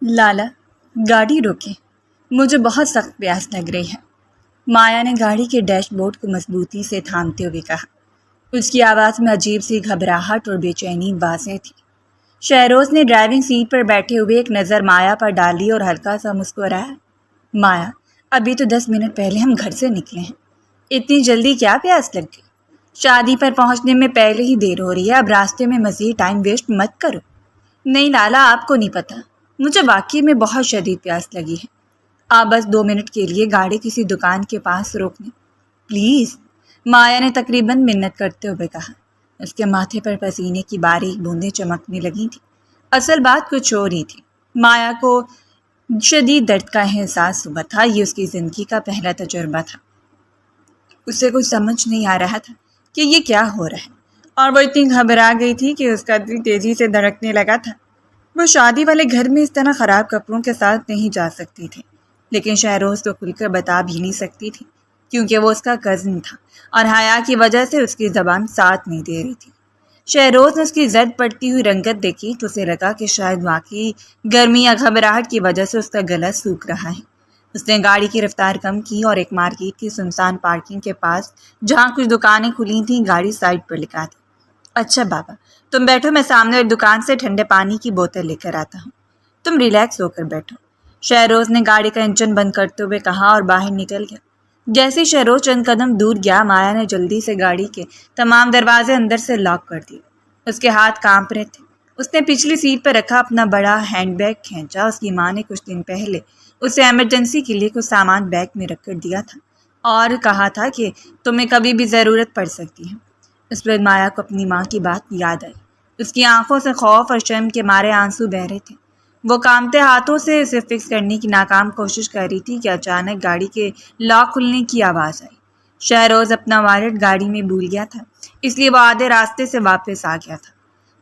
لالا گاڑی روکے، مجھے بہت سخت پیاس لگ رہی ہے، مایا نے گاڑی کے ڈیش بورڈ کو مضبوطی سے تھامتے ہوئے کہا۔ اس کی آواز میں عجیب سی گھبراہٹ اور بے چینی واضح تھی۔ شہروز نے ڈرائیونگ سیٹ پر بیٹھے ہوئے ایک نظر مایا پر ڈالی اور ہلکا سا مسکرایا۔ مایا، ابھی تو 10 منٹ پہلے ہم گھر سے نکلے ہیں، اتنی جلدی کیا پیاس لگ گئی؟ شادی پر پہنچنے میں پہلے ہی دیر ہو رہی ہے، اب راستے میں مزید ٹائم ویسٹ مت کرو۔ نہیں لالا، آپ کو نہیں پتہ، مجھے واقعی میں بہت شدید پیاس لگی ہے۔ آپ بس 2 منٹ کے لیے گاڑی کسی دکان کے پاس روک لیں پلیز، مایا نے تقریباً منت کرتے ہوئے کہا۔ اس کے ماتھے پر پسینے کی باریک بوندیں چمکنے لگی تھیں۔ اصل بات کچھ اور ہی تھی۔ مایا کو شدید درد کا احساس ہوا تھا، یہ اس کی زندگی کا پہلا تجربہ تھا۔ اسے کچھ سمجھ نہیں آ رہا تھا کہ یہ کیا ہو رہا ہے، اور وہ اتنی گھبرا گئی تھی کہ اس کا دل تیزی سے دھڑکنے لگا تھا۔ وہ شادی والے گھر میں اس طرح خراب کپڑوں کے ساتھ نہیں جا سکتی تھی، لیکن شہروز کو کھل کر بتا بھی نہیں سکتی تھی کیونکہ وہ اس کا کزن تھا اور حیا کی وجہ سے اس کی زبان ساتھ نہیں دے رہی تھی۔ شہروز نے اس کی زد پڑتی ہوئی رنگت دیکھی تو اسے لگا کہ شاید واقعی گرمی یا گھبراہٹ کی وجہ سے اس کا گلا سوکھ رہا ہے۔ اس نے گاڑی کی رفتار کم کی اور ایک مارکیٹ کی سنسان پارکنگ کے پاس جہاں کچھ دکانیں کھلی تھیں گاڑی سائڈ پر لگا دی۔ اچھا بابا، تم بیٹھو، میں سامنے ایک دکان سے ٹھنڈے پانی کی بوتل لے کر آتا ہوں، تم ریلیکس ہو کر بیٹھو، شہروز نے گاڑی کا انجن بند کرتے ہوئے کہا اور باہر نکل گیا۔ جیسے شہروز چند قدم دور گیا، مایا نے جلدی سے گاڑی کے تمام دروازے اندر سے لاک کر دیے۔ اس کے ہاتھ کانپ رہے تھے۔ اس نے پچھلی سیٹ پر رکھا اپنا بڑا ہینڈ بیگ کھینچا۔ اس کی ماں نے کچھ دن پہلے اسے ایمرجنسی کے لیے کچھ سامان بیگ میں رکھ کر دیا تھا اور کہا تھا کہ تمہیں کبھی بھی ضرورت پڑ سکتی ہے۔ اس وقت مایا کو اپنی ماں کی بات یاد آئی۔ اس کی آنکھوں سے خوف اور شرم کے مارے آنسو بہہ رہے تھے۔ وہ کانپتے ہاتھوں سے اسے فکس کرنے کی ناکام کوشش کر رہی تھی کہ اچانک گاڑی کے لاک کھلنے کی آواز آئی۔ شہروز اپنا والیٹ گاڑی میں بھول گیا تھا، اس لیے وہ آدھے راستے سے واپس آ گیا تھا۔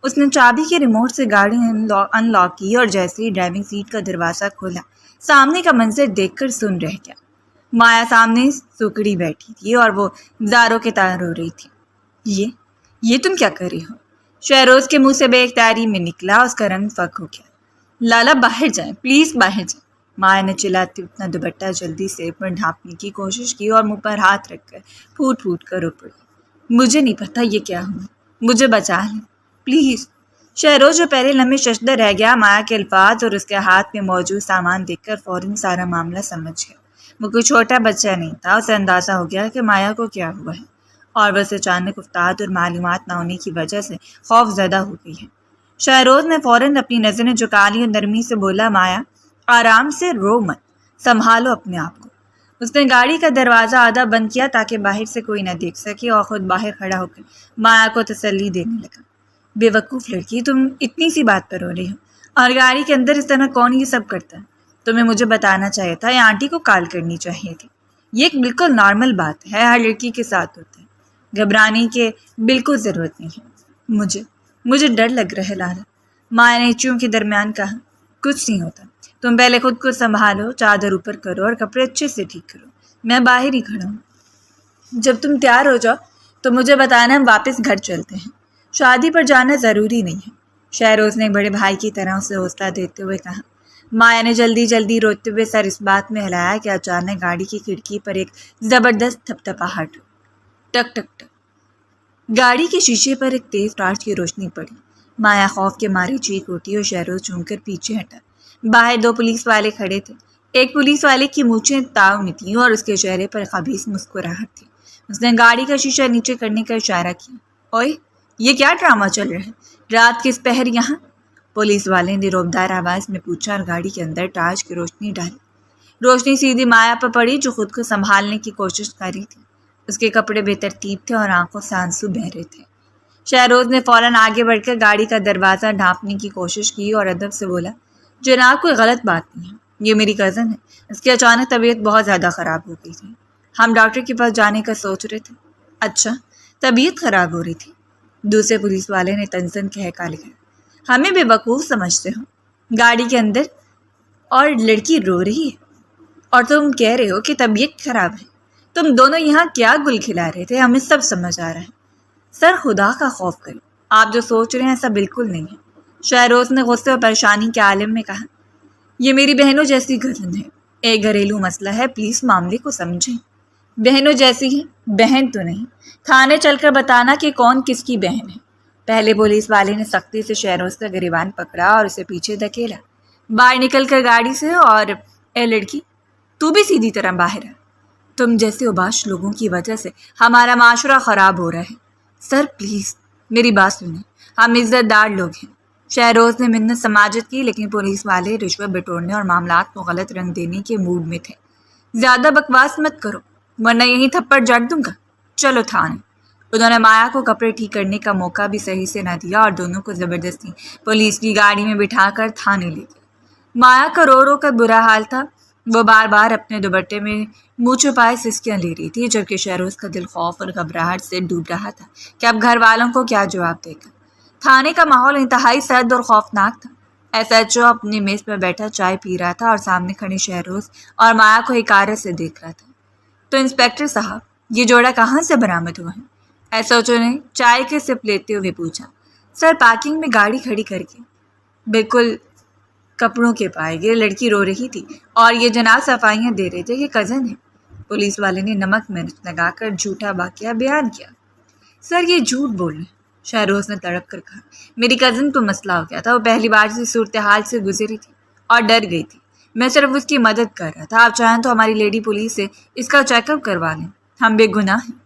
اس نے چابی کے ریموٹ سے گاڑی ان لاک کی اور جیسے ہی ڈرائیونگ سیٹ کا دروازہ کھولا، سامنے کا منظر دیکھ کر سن رہ گیا۔ مایا سامنے سکڑی بیٹھی تھی اور وہ زاروں کے تار رو رہی تھی۔ یہ تم کیا کر رہی ہو؟ شہروز کے منہ سے بے اختیاری میں نکلا۔ اس کا رنگ فک ہو گیا۔ لالا باہر جائیں، پلیز باہر جائیں، مایا نے چلاتے اپنا دوپٹہ جلدی سے اوپر ڈھانپنے کی کوشش کی اور منہ پر ہاتھ رکھ کر پھوٹ پھوٹ کر رو پڑی۔ مجھے نہیں پتا یہ کیا ہوا، مجھے بچا لیں پلیز۔ شہروز جو پہلے لمحے ششدر رہ گیا، مایا کے الفاظ اور اس کے ہاتھ میں موجود سامان دیکھ کر فوراً سارا معاملہ سمجھ گیا۔ وہ کوئی چھوٹا بچہ نہیں تھا۔ اسے اندازہ ہو گیا کہ مایا کو کیا ہوا ہے، اور بس اچانک افتاد اور معلومات نہ ہونے کی وجہ سے خوف زدہ ہو گئی ہے۔ شہروز نے فوراً اپنی نظریں جھکا لی اور نرمی سے بولا، مایا آرام سے، رو مت، سنبھالو اپنے آپ کو۔ اس نے گاڑی کا دروازہ آدھا بند کیا تاکہ باہر سے کوئی نہ دیکھ سکے اور خود باہر کھڑا ہو کر مایا کو تسلی دینے لگا۔ بے وقوف لڑکی، تم اتنی سی بات پر رو رہی ہو، اور گاڑی کے اندر اس طرح کون یہ سب کرتا ہے؟ تمہیں مجھے بتانا چاہیے تھا یا آنٹی کو کال کرنی چاہیے تھی۔ یہ ایک بالکل نارمل بات ہے، ہر لڑکی کے ساتھ ہوتا ہے، گھبرانے کی بالکل ضرورت نہیں ہے۔ مجھے ڈر لگ رہا ہے لالا، مایا نے چیوں کے درمیان کہا۔ کچھ نہیں ہوتا، تم پہلے خود کو سنبھالو، چادر اوپر کرو اور کپڑے اچھے سے ٹھیک کرو، میں باہر ہی کھڑا ہوں۔ جب تم تیار ہو جاؤ تو مجھے بتانا، ہم واپس گھر چلتے ہیں، شادی پر جانا ضروری نہیں ہے، شہروز نے بڑے بھائی کی طرح اسے حوصلہ دیتے ہوئے کہا۔ مایا نے جلدی روتے ہوئے سر اس بات میں ہلایا کہ اچانک گاڑی کی کھڑکی پر ایک زبردست تھپتھپاہٹ، ٹک ٹک ٹک۔ گاڑی کے شیشے پر ایک تیز ٹارچ کی روشنی پڑی۔ مایا خوف کے مارے چیخ اٹھی اور شہروز چونک کر پیچھے ہٹا۔ باہر 2 پولیس والے کھڑے تھے۔ ایک پولیس والے کی مونچھیں تاؤ میں تھیں اور اس کے چہرے پر خبیث مسکراہٹ تھی۔ اس نے گاڑی کا شیشہ نیچے کرنے کا اشارہ کیا۔ اوئے، یہ کیا ڈرامہ چل رہا ہے؟ رات کس پہر یہاں؟ پولیس والے نے روبدار آواز میں پوچھا اور گاڑی کے اندر ٹارچ کی روشنی ڈالی۔ روشنی سیدھی مایا پر پڑی جو خود کو سنبھالنے کی کوشش کر رہی تھی۔ اس کے کپڑے بے ترتیب تھے اور آنکھوں سے آنسو بہہ رہے تھے۔ شہروز نے فوراً آگے بڑھ کر گاڑی کا دروازہ ڈھانپنے کی کوشش کی اور ادب سے بولا، جناب کوئی غلط بات نہیں ہے، یہ میری کزن ہے، اس کی اچانک طبیعت بہت زیادہ خراب ہو گئی تھی، ہم ڈاکٹر کے پاس جانے کا سوچ رہے تھے۔ اچھا، طبیعت خراب ہو رہی تھی؟ دوسرے پولیس والے نے تنزن کہہ لگایا۔ ہمیں بے وقوف سمجھتے ہو؟ گاڑی کے اندر اور لڑکی رو رہی ہے اور تم کہہ رہے ہو کہ طبیعت خراب ہے؟ تم دونوں یہاں کیا گل کھلا رہے تھے؟ ہمیں سب سمجھ آ رہا ہے۔ سر خدا کا خوف کرو، آپ جو سوچ رہے ہیں ایسا بالکل نہیں ہے، شہروز نے غصے اور پریشانی کے عالم میں کہا۔ یہ میری بہنوں جیسی کزن ہے، ایک گھریلو مسئلہ ہے، پلیز معاملے کو سمجھیں۔ بہنوں جیسی ہے؟ بہن تو نہیں، تھانے چل کر بتانا کہ کون کس کی بہن ہے۔ پہلے پولیس والے نے سختی سے شہروز کا گریبان پکڑا اور اسے پیچھے دھکیلا باہر نکل کر گاڑی سے، اور اے لڑکی، تو بھی سیدھی طرح باہر ہے، تم جیسے اوباش لوگوں کی وجہ سے ہمارا معاشرہ خراب ہو رہا ہے۔ سر پلیز میری بات سنیں، ہم عزت دار لوگ ہیں۔ شہروز نے منت سماجت کی، لیکن پولیس والے رشوت بٹورنے اور معاملات کو غلط رنگ دینے کے موڈ میں تھے۔ زیادہ بکواس مت کرو ورنہ یہیں تھپڑ جڑ دوں گا، چلو تھانے۔ انہوں نے مایا کو کپڑے ٹھیک کرنے کا موقع بھی صحیح سے نہ دیا اور دونوں کو زبردستی پولیس کی گاڑی میں بٹھا کر تھانے لے گئے۔ مایا کا رو رو کر برا حال تھا، وہ بار بار اپنے دوپٹے میں منہ چھپائے سسکیاں لے رہی تھی، جبکہ شہروز کا دل خوف اور گھبراہٹ سے ڈوب رہا تھا کہ اب گھر والوں کو کیا جواب دے گا۔ تھانے کا ماحول انتہائی سرد اور خوفناک تھا۔ ایس ایچ او اپنی میز پر بیٹھا چائے پی رہا تھا اور سامنے کھڑی شہروز اور مایا کو حقارت سے دیکھ رہا تھا۔ تو انسپکٹر صاحب، یہ جوڑا کہاں سے برآمد ہوا ہے؟ ایس ایچ او نے چائے کے سپ لیتے ہوئے پوچھا۔ سر پارکنگ میں گاڑی کھڑی کر کے، بالکل کپڑوں کے پائے گئے، لڑکی رو رہی تھی اور یہ جناب صفائیاں دے رہے تھے کہ کزن ہے۔ پولیس والے نے نمک مرچ لگا کر جھوٹا واقعہ بیان کیا۔ سر یہ جھوٹ بول رہے ہیں، شہروز نے تڑپ کر کہا۔ میری کزن کو مسئلہ ہو گیا تھا، وہ پہلی بار سے صورتحال سے گزری تھی اور ڈر گئی تھی، میں صرف اس کی مدد کر رہا تھا۔ آپ چاہیں تو ہماری لیڈی پولیس سے اس کا چیک اپ کروا لیں، ہم بے گناہ ہیں۔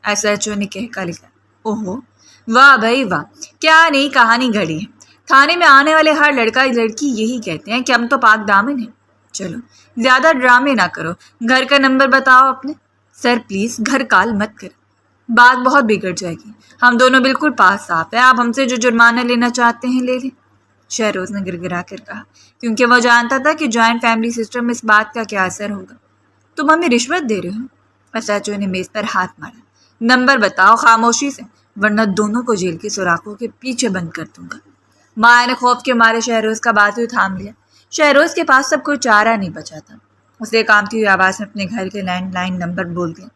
ایس ایچ او نے کہہ لکھا۔ اوہو، واہ بھائی واہ، کیا نئی کہانی گھڑی ہے۔ تھانے میں آنے والے ہر لڑکا لڑکی یہی کہتے ہیں کہ ہم تو پاک دامن ہیں۔ چلو زیادہ ڈرامے نہ کرو، گھر کا نمبر بتاؤ اپنے۔ سر پلیز گھر کال مت کر، بات بہت بگڑ جائے گی، ہم دونوں بالکل پاس صاف ہیں، آپ ہم سے جو جرمانہ لینا چاہتے ہیں لے لیں۔ شہروز نے گڑگڑا کر کہا، کیونکہ وہ جانتا تھا کہ جوائنٹ فیملی سسٹم میں اس بات کا کیا اثر ہوگا۔ تم ہمیں رشوت دے رہے ہو؟ ایس ایچ او نے میز پر ہاتھ مارا۔ نمبر بتاؤ خاموشی سے، ورنہ دونوں کو جیل کے سوراخوں کے پیچھے بند کر دوں گا۔ مایا نے خوف کے مارے شہروز کا بازو تھام لیا۔ شہروز کے پاس سب کوئی چارہ نہیں بچا تھا، اسے کانپتی ہوئی آواز میں اپنے گھر کے لینڈ لائن نمبر بول دیا۔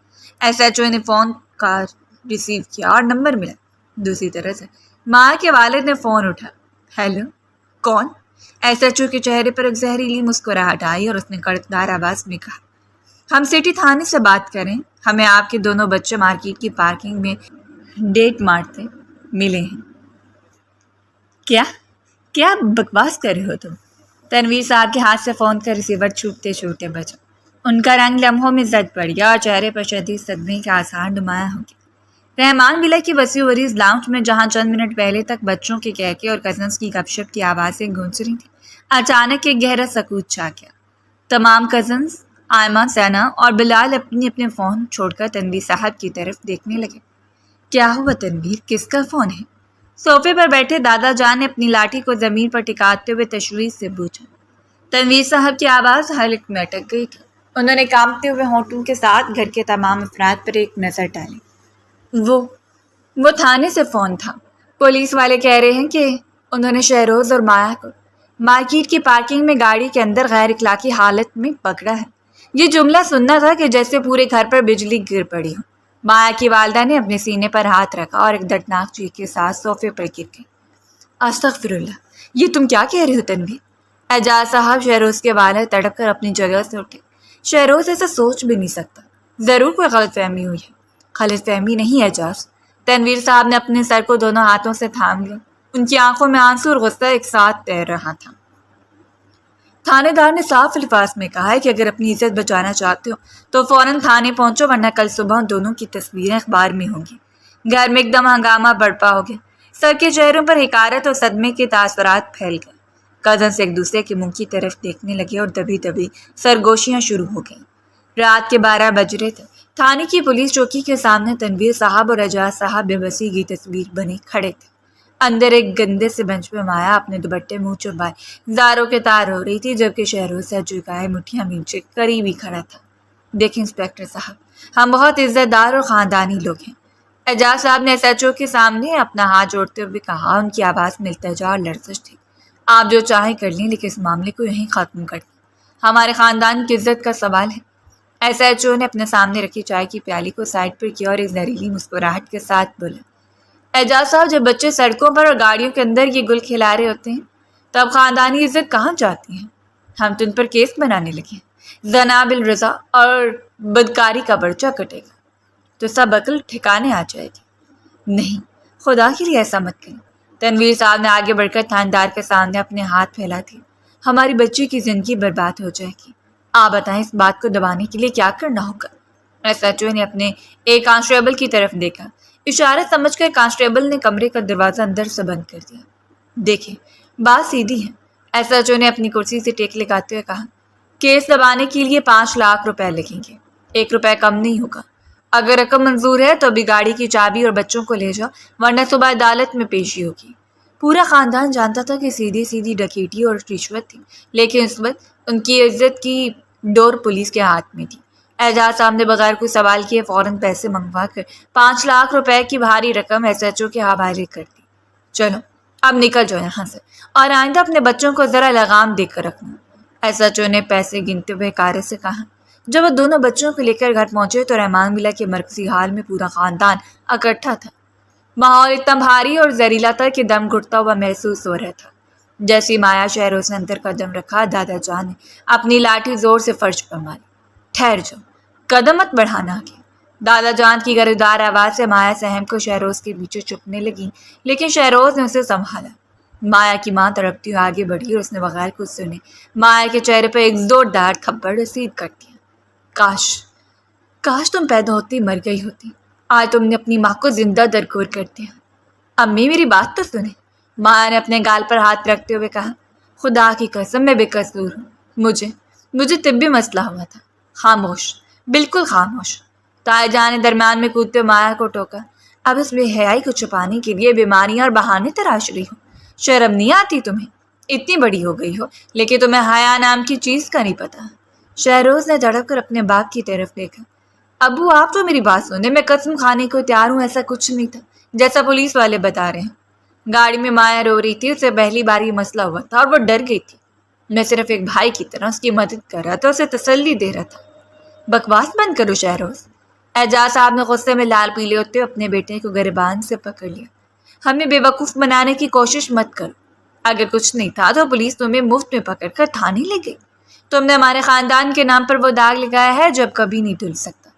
ایس ایچ او نے فون کا ریسیو کیا اور نمبر ملا۔ دوسری طرف سے مایا کے والد نے فون اٹھا۔ ہیلو، کون؟ ایس ایچ او کے چہرے پر ایک زہریلی مسکراہٹ آئی اور اس نے کڑکدار آواز میں کہا، ہم سٹی تھانے سے بات کریں، ہمیں آپ کے دونوں بچے مارکیٹ کی پارکنگ میں ڈیٹ مارتے ملے ہیں۔ کیا بکواس کر رہے ہو تم؟ تنویر صاحب کے ہاتھ سے فون کا ریسیور چھوٹتے چھوٹے بچا۔ ان کا رنگ لمحوں میں زد پڑ گیا اور چہرے پر شدید صدمے کے آثار نمایاں ہو گئے۔ رحمان ولا کی وسیع وریز لاؤنج میں جہاں چند منٹ پہلے تک بچوں کے کہکے اور کزنس کی گپ شپ کی آوازیں گونج رہی تھیں، اچانک ایک گہرا سکوت چھا گیا۔ تمام کزنس آئمہ، سینا اور بلال اپنے فون چھوڑ کر تنویر صاحب کی طرف دیکھنے لگے۔ کیا ہوا تنویر، کس کا فون ہے؟ صوفے پر بیٹھے دادا جان نے اپنی لاٹھی کو زمین پر ٹکاتے ہوئے تشویش سے پوچھا۔ تنویر صاحب کی آواز حلق میں اٹک گئی تھی۔ انہوں نے کانپتے ہوئے ہونٹوں کے ساتھ گھر کے تمام افراد پر ایک نظر ڈالی۔ وہ تھانے سے فون تھا، پولیس والے کہہ رہے ہیں کہ انہوں نے شہروز اور مایا کو مارکیٹ کی پارکنگ میں گاڑی کے اندر غیر اخلاقی حالت میں پکڑا ہے۔ یہ جملہ سننا تھا کہ جیسے پورے گھر پر بجلی گر پڑی ہو۔ مایا کی والدہ نے اپنے سینے پر ہاتھ رکھا اور ایک دردناک چیخ کے ساتھ صوفے پر گر گئی۔ استغفر اللہ، یہ تم کیا کہہ رہے ہو تنویر؟ اعجاز صاحب، شہروز کے والد تڑپ کر اپنی جگہ سے اٹھے۔ شہروز ایسا سوچ بھی نہیں سکتا، ضرور کوئی غلط فہمی ہوئی ہے۔ غلط فہمی نہیں اعجاز، تنویر صاحب نے اپنے سر کو دونوں ہاتھوں سے تھام لیا، ان کی آنکھوں میں آنسو اور غصہ ایک ساتھ تیر رہا تھا۔ تھانے دار نے صاف الفاظ میں کہا ہے کہ اگر اپنی عزت بچانا چاہتے ہو تو فوراً تھانے پہنچو، ورنہ کل صبح دونوں کی تصویریں اخبار میں ہوں گی۔ گھر میں ایک دم ہنگامہ برپا ہو گیا، سب کے چہروں پر حقارت اور صدمے کے تاثرات پھیل گئے۔ کزنس ایک دوسرے کے منہ کی طرف دیکھنے لگے اور دبی دبی سرگوشیاں شروع ہو گئیں۔ رات کے 12 بج رہے تھے۔ تھانے کی پولیس چوکی کے سامنے تنویر صاحب اور اعجاز صاحب بے بسی کی تصویر بنے کھڑے تھے۔ اندر ایک گندے سے بنچ پہ مایا اپنے دوپٹے منہ چھپائے زاروں کے تار ہو رہی تھی، جبکہ شہروز سے جھکائے مٹھیاں نیچے قریب ہی کھڑا تھا۔ دیکھیں انسپکٹر صاحب، ہم بہت عزت دار اور خاندانی لوگ ہیں، اعجاز صاحب نے ایس ایچ او کے سامنے اپنا ہاتھ جوڑتے ہوئے کہا۔ ان کی آواز میں التجا اور لرزش تھی۔ آپ جو چاہیں کر لیں، لیکن اس معاملے کو یہیں ختم کر دیں، ہمارے خاندان کی عزت کا سوال ہے۔ ایس ایچ او نے اپنے سامنے رکھی چائے کی پیالی کو سائڈ پر کیا اور ایک زہریلی مسکراہٹ کے ساتھ بولا، اعجاز صاحب، جب بچے سڑکوں پر اور گاڑیوں کے اندر یہ گل کھلا رہے ہوتے ہیں تو اب خاندانی عزت کہاں جاتی ہیں؟ ہم تم پر کیس بنانے لگے، جناب الرضا اور بدکاری کا پرچہ کٹے گا تو سب عقل ٹھکانے آ جائے گی۔ نہیں، خدا کے لیے ایسا مت کریں۔ تنویر صاحب نے آگے بڑھ کر تھاندار کے سامنے اپنے ہاتھ پھیلا دیے۔ ہماری بچی کی زندگی برباد ہو جائے گی۔ آپ بتائیں اس بات کو دبانے کے لیے کیا کرنا ہوگا؟ ایس ایچ او نے اپنے ایک کانسٹیبل کی طرف دیکھا۔ اشارہ سمجھ کر کانسٹیبل نے کمرے کا دروازہ اندر سے بند کر دیا۔ دیکھیں، بات سیدھی ہے، ایس ایچ او نے اپنی کرسی سے ٹیک لگاتے ہوئے کہا۔ کیس دبانے کے لیے 5 لاکھ روپے لگیں گے، 1 روپے کم نہیں ہوگا۔ اگر رقم منظور ہے تو ابھی گاڑی کی چابی اور بچوں کو لے جاؤ، ورنہ صبح عدالت میں پیشی ہوگی۔ پورا خاندان جانتا تھا کہ سیدھی سیدھی ڈکیتی اور رشوت تھی، لیکن اس وقت ان کی عزت کی ڈور پولیس کے ہاتھ میں تھی۔ اعجاز صاحب نے بغیر کوئی سوال کیے فوراً پیسے منگوا کر 5 لاکھ روپے کی بھاری رقم ایس ایچ او کے حوالے کر دی۔ چلو اب نکل جاؤ یہاں سے، اور آئندہ اپنے بچوں کو ذرا لگام دے کر رکھنا، ایس ایچ او نے پیسے گنتے ہوئے کارے سے کہا۔ جب وہ دونوں بچوں کو لے کر گھر پہنچے تو رحمان ولا کے مرکزی ہال میں پورا خاندان اکٹھا تھا۔ ماحول اتنا بھاری اور زہریلا تھا کہ دم گھٹتا ہوا محسوس ہو رہا تھا۔ جیسی مایا شہروز نے اندر قدم رکھا، دادا جان نے اپنی لاٹھی زور سے فرش پر ماری۔ ٹھہر جاؤ، قدم مت بڑھانا آگے۔ دادا جان کی گردار آواز سے مایا سہم کو شہروز کے پیچھے چھپنے لگی، لیکن شہروز نے اسے سنبھالا۔ مایا کی ماں تڑپتی ہوئی آگے بڑھی اور اس نے بغیر کچھ سنے مایا کے چہرے پر ایک زوردار تھپڑ رسید کر دیا۔ کاش تم پیدا ہوتی مر گئی ہوتی، آج تم نے اپنی ماں کو زندہ درگور کر دیا۔ امی میری بات تو سنیں، مایا نے اپنے گال پر ہاتھ رکھتے ہوئے کہا۔ خدا کی قسم میں بے قصور ہوں، مجھے طبی مسئلہ ہوا تھا۔ خاموش، بالکل خاموش۔ تائی جان نے درمیان میں کودتے مایا کو ٹوکا۔ اب اس بے حیائی کو چھپانے کے لیے بیماریاں اور بہانے تراش رہی ہو، شرم نہیں آتی تمہیں؟ اتنی بڑی ہو گئی ہو لیکن تمہیں حیا نام کی چیز کا نہیں پتا۔ شہروز نے تڑپ کر اپنے باپ کی طرف دیکھا۔ ابو آپ تو میری بات سنیں، میں قسم کھانے کو تیار ہوں ایسا کچھ نہیں تھا جیسا پولیس والے بتا رہے ہیں۔ گاڑی میں مایا رو رہی تھی، اسے پہلی بار یہ مسئلہ ہوا تھا اور وہ ڈر گئی تھی۔ میں صرف ایک بھائی کی طرح اس کی مدد کر رہا تھا، اسے تسلی دے رہا تھا۔ بکواس بند کرو شہروز۔ اعجاز صاحب نے غصے میں لال پیلے ہوتے اپنے بیٹے کو گریبان سے پکڑ لیا۔ ہمیں بے وقوف بنانے کی کوشش مت کرو۔ اگر کچھ نہیں تھا تو پولیس تمہیں مفت میں پکڑ کر تھانے لے گئی۔ تم نے ہمارے خاندان کے نام پر وہ داغ لگایا ہے جو اب کبھی نہیں دھل سکتا۔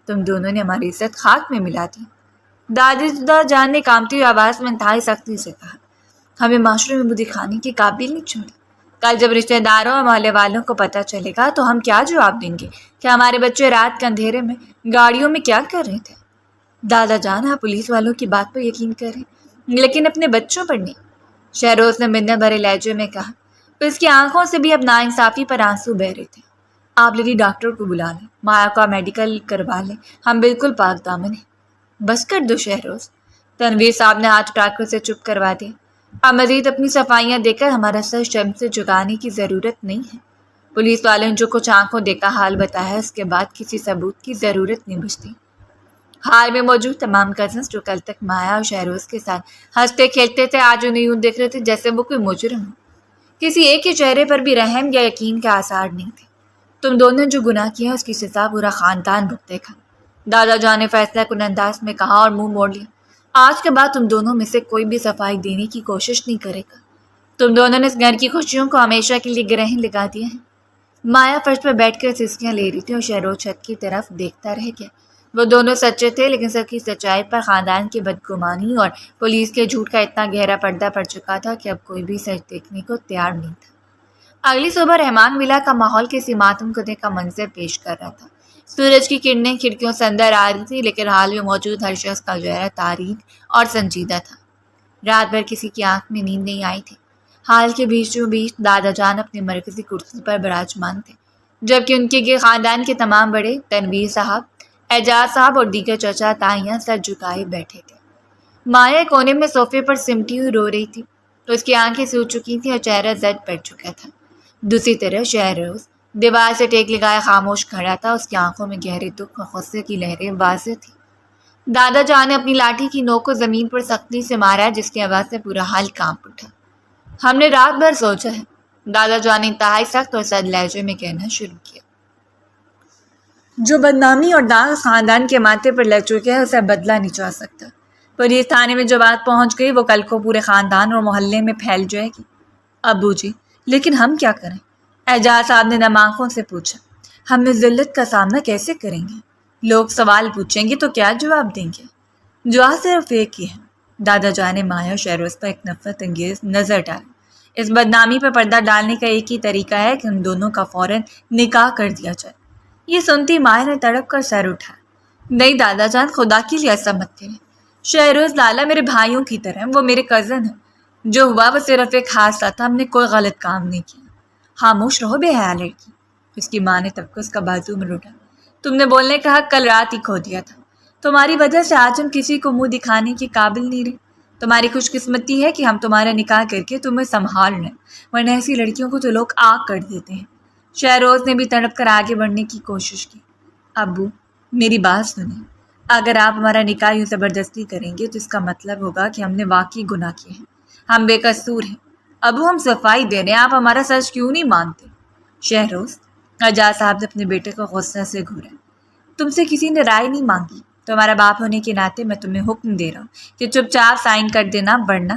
تم دونوں نے ہماری عزت خاک میں ملا دی۔ دادا جان نے کانپتی ہوئی آواز میں انتہائی سختی سے کہا۔ ہمیں معاشرے میں منہ دکھانے کے قابل نہیں چھوڑا۔ کل جب رشتہ داروں اور محلے والوں کو پتہ چلے گا تو ہم کیا جواب دیں گے کہ ہمارے بچے رات کے اندھیرے میں گاڑیوں میں کیا کر رہے تھے؟ دادا جان، آپ پولیس والوں کی بات پر یقین کریں لیکن اپنے بچوں پر نہیں، شہروز نے منت بھرے لہجے میں کہا۔ اس کی آنکھوں سے بھی اب ناانصافی پر آنسو بہہ رہے تھے۔ آپ لیڈی ڈاکٹر کو بلا لیں، مایا کا میڈیکل کروا لیں، ہم بالکل پاک دامن ہیں۔ بس کر دو شہروز، تنویر صاحب نے ہاتھ اٹھا کر اسے چپ کروا دیا۔ اب مزید اپنی صفائیاں دے کر ہمارا سر شرم سے جھکانے کی ضرورت نہیں ہے۔ پولیس والوں نے جو کچھ آنکھوں دیکھا حال بتایا، اس کے بعد کسی ثبوت کی ضرورت نہیں بچتی۔ حال میں موجود تمام کزنس جو کل تک مایا اور شہروز کے ساتھ ہنستے کھیلتے تھے، آج انہیں یوں دیکھ رہے تھے جیسے وہ کوئی مجرم ہو۔ کسی ایک کے چہرے پر بھی رحم یا یقین کے آثار نہیں تھے۔ تم دونوں جو گناہ کیا اس کی سزا پورا خاندان بھگتے گا، دادا جان نے فیصلہ کن انداز میں کہا اور منہ موڑ لیا۔ آج کے بعد تم دونوں میں سے کوئی بھی صفائی دینے کی کوشش نہیں کرے گا۔ تم دونوں نے اس گھر کی خوشیوں کو ہمیشہ کے لیے گرہن لگا دیا ہے۔ مایا فرش پر بیٹھ کر سسکیاں لے رہی تھی اور شہروز چھت کی طرف دیکھتا رہ گیا۔ وہ دونوں سچے تھے لیکن سب کی سچائی پر خاندان کی بدگمانی اور پولیس کے جھوٹ کا اتنا گہرا پردہ پڑ چکا تھا کہ اب کوئی بھی سچ دیکھنے کو تیار نہیں تھا۔ اگلی صبح رحمان ولا کا ماحول کسی ماتم کدے کا منظر پیش کر رہا تھا۔ سورج کی کرنیں کھڑکیوں سے اندر آ رہی تھی لیکن حال میں موجود ہر شخص کا چہرہ تاریک اور سنجیدہ تھا۔ رات بھر کسی کی آنکھ میں نیند نہیں آئی تھی۔ حال کے بیچوں بیچ دادا جان اپنی مرکزی کرسی پر براجمان تھے، جبکہ ان کے خاندان کے تمام بڑے، تنویر صاحب، اعجاز صاحب اور دیگر چچا تائیاں سر جھکائے بیٹھے تھے۔ مایا کونے میں صوفے پر سمٹی ہوئی رو رہی تھی، تو اس کی آنکھیں سوج چکی تھیں اور چہرہ زرد پڑ چکا تھا۔ دوسری طرف شہروز دیوار سے ٹیک لگائے خاموش کھڑا تھا، اس کی آنکھوں میں گہرے دکھ اور غصے کی لہریں واضح تھیں۔ دادا جان نے اپنی لاٹھی کی نوک کو زمین پر سختی سے مارا جس کی آواز سے پورا حال کانپ اٹھا۔ ہم نے رات بھر سوچا ہے، دادا جان نے انتہائی سخت اور سرد لہجے میں کہنا شروع کیا۔ جو بدنامی اور داغ خاندان کے ماتھے پر لگ چکے ہیں اسے بدلا نہیں جا سکتا۔ پولیس تھانے میں جو بات پہنچ گئی وہ کل کو پورے خاندان اور محلے میں پھیل جائے گی۔ ابو جی، لیکن ہم کیا کریں؟ اعجاز صاحب نے نم آنکھوں سے پوچھا۔ ہم اس ذلت کا سامنا کیسے کریں گے؟ لوگ سوال پوچھیں گے تو کیا جواب دیں گے؟ جواب صرف ایک ہی ہے۔ دادا جان نے مایا اور شہروز پر ایک نفرت انگیز نظر ڈالی۔ اس بدنامی پر پردہ ڈالنے کا ایک ہی طریقہ ہے کہ ان دونوں کا فوراً نکاح کر دیا جائے۔ یہ سنتی مایا نے تڑپ کر سر اٹھایا۔ نہیں دادا جان، خدا کے لیے ایسا مت کریں۔ شہروز لالا میرے بھائیوں کی طرح، وہ میرے کزن ہیں۔ جو ہوا وہ صرف ایک حادثہ تھا، ہم نے کوئی غلط کام نہیں کیا۔ خاموش رہو بے حیا لڑکی، اس کی ماں نے تب اس کا بازو میں روٹا۔ تم نے بولنے کا حق کل رات ہی کھو دیا تھا۔ تمہاری وجہ سے آج ہم کسی کو منہ دکھانے کے قابل نہیں رہے۔ تمہاری خوش قسمتی ہے کہ ہم تمہارا نکاح کر کے تمہیں سنبھال رہے ہیں، ورنہ ایسی لڑکیوں کو تو لوگ آگ کر دیتے ہیں۔ شہروز نے بھی تڑپ کر آگے بڑھنے کی کوشش کی۔ ابو میری بات سنیں، اگر آپ ہمارا نکاح یوں زبردستی کریں گے تو اس کا مطلب ہوگا کہ ہم نے واقعی گناہ کیے ہیں، ہم بے قصور ہیں۔ ابو ہم صفائی دے رہے ہیں، آپ ہمارا سچ کیوں نہیں مانتے؟ شہروز، اعجاز صاحب نے اپنے بیٹے کو غصے سے گھورا۔ تم سے کسی نے رائے نہیں مانگی، تمہارا باپ ہونے کے ناطے میں تمہیں حکم دے رہا ہوں کہ چپ چاپ سائن کر دینا، ورنہ